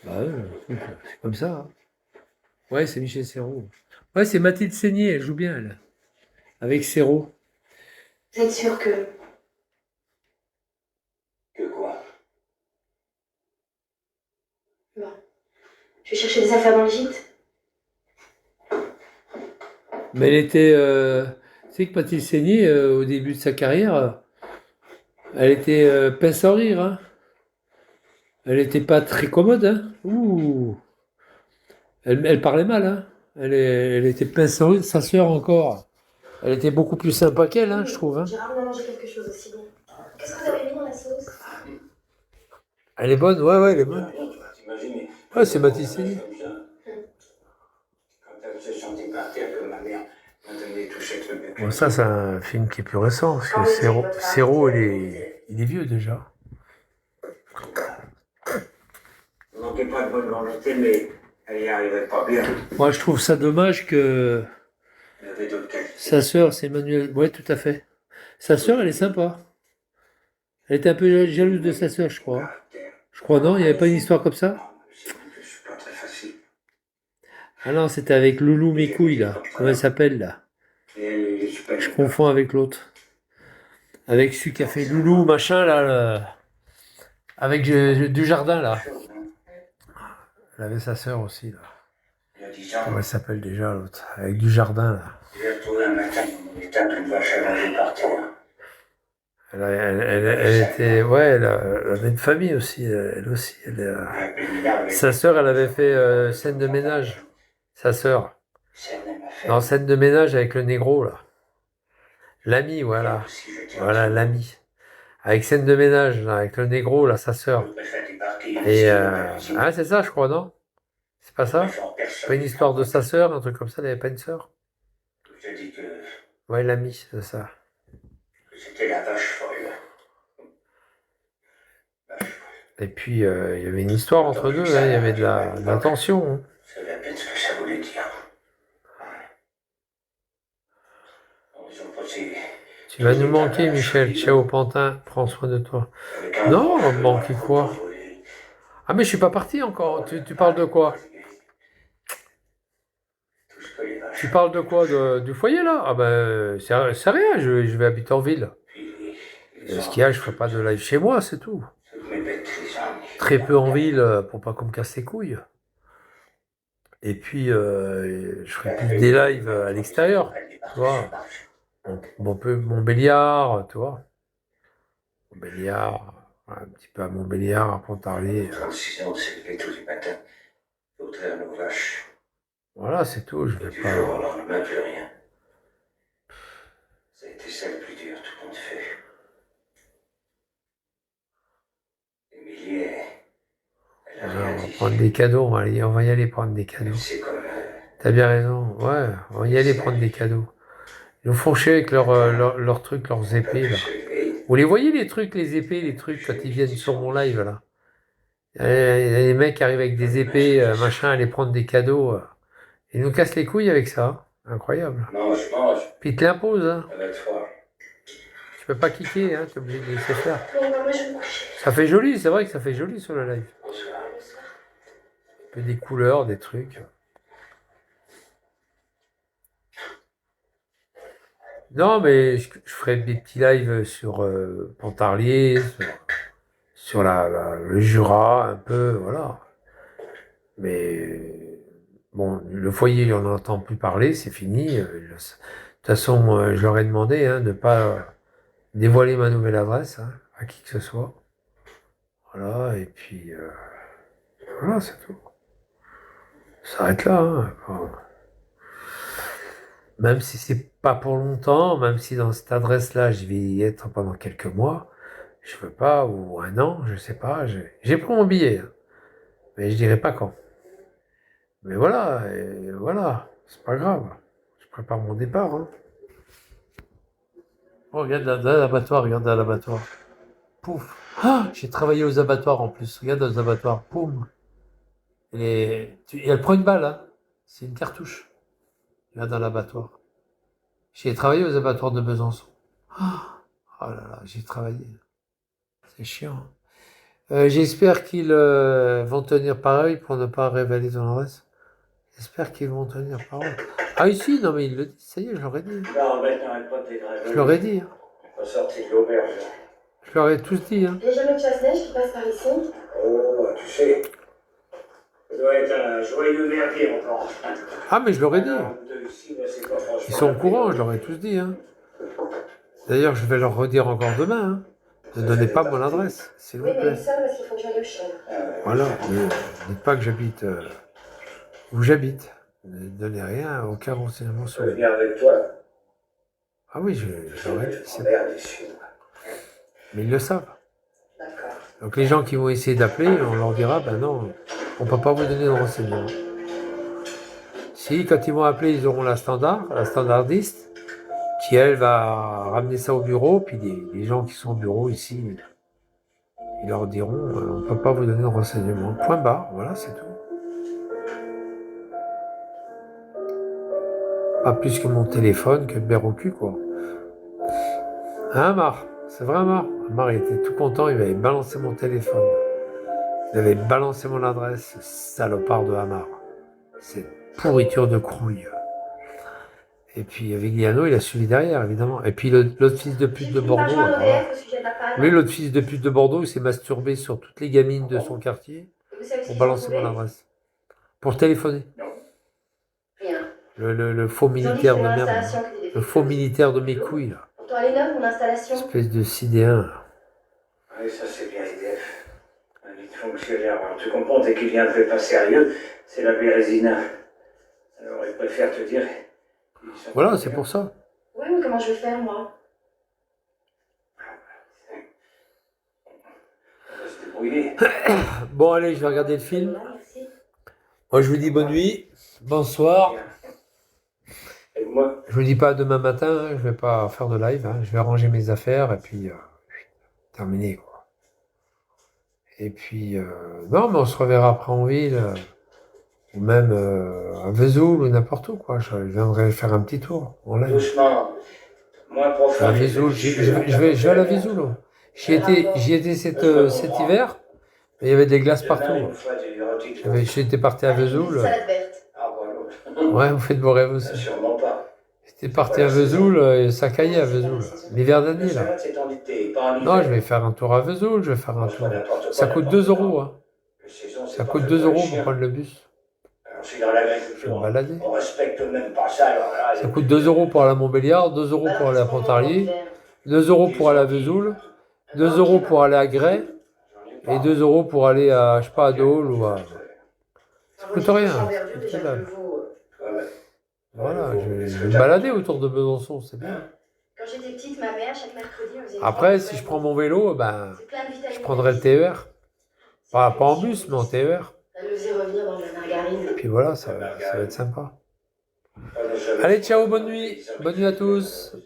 Bah ouais, c'est comme ça. Hein. Ouais, c'est Michel Serrault. Ouais, c'est Mathilde Seigné, elle joue bien, elle. Avec Serrault. Vous êtes sûr que... Que quoi? Bon. Je vais chercher des affaires dans le gîte. Mais elle était. Tu sais que Mathilde Seigné, au début de sa carrière, elle était pince sans rire. Hein. Elle n'était pas très commode. Hein. Ouh. Elle parlait mal. Hein. Elle était pince sans rire. Sa sœur encore. Elle était beaucoup plus sympa qu'elle, hein, je trouve. Hein. J'ai rarement mangé quelque chose aussi bon. Qu'est-ce que vous avez mis dans la sauce? Elle est bonne, ouais, elle est bonne. T'imagines? Ouais, c'est Mathilde Seigné. Quand elle se sentit partir que ma mère m'a donné tous ces trucs. Bon, ça, c'est un film qui est plus récent, parce que Serrault, il est vieux déjà. Il manquait pas de bonne volonté, mais elle y arrivait pas bien. Moi, je trouve ça dommage que Elle avait d'autres qualités. sa sœur, c'est Emmanuel. Ouais, tout à fait. Sa sœur, elle est sympa. Elle était un peu jalouse de sa sœur, je crois. Je crois, non? Il n'y avait pas une histoire comme ça? Je suis pas très facile. Ah non, c'était avec Loulou Mes couilles, là. Comment elle s'appelle, là? Et je suis pas Je confonds avec l'autre. Avec celui qui a fait Loulou, machin, là. Avec Dujardin, là. Elle avait sa sœur aussi, là. Il y a 10 ans, Comment elle s'appelle déjà, l'autre? Avec Dujardin, là. j'ai retrouvé un matin dans mon état une vache allongée par terre. Elle était... Ouais, elle avait une famille aussi, elle aussi. Sa sœur, elle avait fait scène de ménage. Sa sœur. Non, scène de ménage avec le négro, là. L'ami, voilà. Voilà, l'ami. Avec scène de ménage, là, avec le négro, là, sa sœur. Et ah, c'est ça, je crois, non? C'est pas ça? Pas une histoire de sa sœur, un truc comme ça, elle n'avait pas une sœur? Je te dis que Ouais, l'ami, c'est ça. c'était la vache folle. Vache folle. Et puis, il y avait une histoire entre deux, hein, il y avait de la tension. Hein. Je savais à peine ce que ça voulait dire. Ils ont posé Tu vas nous manquer, Michel. Ciao, Pantin. Prends soin de toi. avec un Non, grand on va me feu, manquer un quoi? couteau volé. Ah, mais je suis pas parti encore. Tu parles de quoi? Tout ce que les vaches. Tu parles de quoi? Du foyer, là? Ah ben, c'est rien, je vais habiter en ville. Puis Et ce qu'il y a, je ferai pas de live chez moi, c'est tout. toutes mes bêtes, les hommes. Très peu en ville, pour pas qu'on me casse les couilles. Et puis, je ferai plus des lives à l'extérieur, tu vois. Montbéliard, tu vois. Montbéliard, un petit peu à Montbéliard, à Pontarlier. 36 ans, on s'est levé tous les matins pour traire nos vaches. Voilà, c'est tout, je Et vais du jour au pas... lendemain, plus rien. Ça a été ça le plus dur, tout compte fait. Émilie, elle a On rien va dit. prendre des cadeaux, on va y aller prendre des cadeaux. C'est comme... T'as bien raison, ouais, on va y aller prendre des cadeaux. Ils nous font chier avec leurs trucs, leurs épées, là. Vous les voyez, les trucs, les épées, les trucs, quand ils viennent sur mon live, là. Il y a les mecs qui arrivent avec des épées, machin, aller prendre des cadeaux. Ils nous cassent les couilles avec ça. Incroyable. Mange, mange. Puis ils te l'imposent, hein. Ça va être fort. Tu peux pas kicker, hein, t'es obligé de laisser faire. Bon, bah, moi, je vais me coucher. Ça fait joli, c'est vrai que ça fait joli sur le live. Bonsoir. Bonsoir. Un peu des couleurs, des trucs. Non, mais je ferai des petits lives sur Pontarlier, sur le Jura, un peu, voilà. Mais bon, le foyer, on n'entend plus parler, c'est fini. De toute façon, je leur ai demandé de ne pas dévoiler ma nouvelle adresse à qui que ce soit. Voilà, et puis voilà, c'est tout. Ça s'arrête là. Hein. Enfin, même si c'est pas pour longtemps, même si dans cette adresse-là, je vais y être pendant quelques mois, je veux pas, ou un an, je sais pas. J'ai pris mon billet, hein, mais je dirai pas quand. Mais voilà, et voilà, c'est pas grave. Je prépare mon départ. Hein. Oh, regarde l'abattoir, regarde l'abattoir. Pouf. Ah, j'ai travaillé aux abattoirs en plus. Regarde aux abattoirs. Poum. Et elle prend une balle, hein. C'est une cartouche. Regarde dans l'abattoir. J'ai travaillé aux abattoirs de Besançon. Oh là là, j'ai travaillé. C'est chiant. J'espère qu'ils vont tenir parole pour ne pas révéler ton adresse. J'espère qu'ils vont tenir parole. Ah ici, non mais ils le disent, ça y est, je leur ai dit. Non, mais t'arrêtes pas de dégraver. Je leur ai dit. Hein. Pas sorti de l'auberge. Je leur ai tous dit. Hein. Il y a jamais de chasse-neige qui passe par ici. Oh, tu sais. Ça doit être un joyeux merdier encore. Ah mais je leur ai dit. Ils sont au Ils courant, je leur ai tous dit. Hein. D'ailleurs, je vais leur redire encore demain. Hein. Ne donnez pas mon adresse, s'il vous Oui, mais plaît. une seule parce qu'il faut que j'aille au chien. Voilà, ne dites pas que j'habite où j'habite. Ne donnez rien, aucun renseignement Je sur vais moi. venir avec toi. Ah oui, je leur ai dit. Je vais te déçu. Mais ils le savent. D'accord. Donc les gens qui vont essayer d'appeler, on leur dira, ben non, on ne peut pas vous donner de renseignements. Si, quand ils vont appeler, ils auront la standardiste, qui elle va ramener ça au bureau, puis les gens qui sont au bureau ici, ils leur diront, on ne peut pas vous donner de renseignements. Point barre, voilà, c'est tout. Pas plus que mon téléphone, que le beurre au cul, quoi. Hein, Amar? C'est vrai, Amar? Amar, il était tout content, il avait balancé mon téléphone. Il avait balancé mon adresse, ce salopard de Amar. Cette pourriture de crouille. Et puis Vigliano, il a suivi derrière, évidemment. Et puis l'autre fils de pute de Bordeaux. Voilà. Lui, l'autre fils de pute de Bordeaux, il s'est masturbé sur toutes les gamines de son quartier pour balancer mon adresse. Pour téléphoner. Rien. Le faux militaire de merde. Le faux militaire de mes couilles, là. Pour toi, elle est neuve, mon installation. Espèce de sidéen, là. Oui, ça c'est bien IDF. Un vite fonctionnaire. Alors, tu comprends, dès qu'il vient un peu pas sérieux, c'est la Bérésina. Alors il préfère te dire. Voilà, c'est pour ça. Oui, mais comment je vais faire, moi? On va se débrouiller. Bon, allez, je vais regarder le film. Merci. Moi, je vous dis bonne nuit, bonsoir. Et moi, Je ne dis pas demain matin, hein, je vais pas faire de live, hein, je vais ranger mes affaires et puis terminer, quoi. Et puis, non, mais on se reverra après en ville, ou même à Vesoul ou n'importe où, quoi. Je viendrai faire un petit tour en live. doucement, moins À profond. Vesoul, je vais à la Vesoul. Hein. J'y étais cet hiver, mais il y avait des glaces partout. Demain, une fois, tu diras, tu te- J'étais parti à Avec une Vesoul. salade verte. Ah, voilà. Ouais, vous faites vos rêves aussi. Sûrement pas. J'étais parti à Vesoul et ça caillait à Vesoul. L'hiver La dernier, là. salade, c'est en été, pas en hiver. Non, je vais faire un tour à Vesoul, je vais faire un Mange pas tour. n'importe quoi, Ça coûte n'importe 2 quand. euros, hein. La saison, c'est Ça pas coûte fait 2 pour les euros chiens. pour prendre le bus. Alors, je suis dans Je vais l'agriculture. me balader. On respecte même pas ça. Alors là, Ça coûte 2 euros pour aller à Montbéliard, 2 euros pour aller à Pontarlier, 2 euros pour aller à Vesoul, 2 euros pour aller à Grès, et 2 euros pour aller à, je sais pas, à Dole ou à... Ça coûte rien. C'est que dalle. Voilà, je vais me balader autour de Besançon, c'est bien. Quand j'étais petite, ma mère, chaque mercredi, elle faisait Après, si je prends mon vélo, ben, C'est plein de vitamines. je prendrai le TER. Pas en bus, mais en TER. Elle le faisait revenir dans de la margarine. Puis voilà, ça va être sympa. Allez, ciao, bonne nuit. Bonne nuit à tous.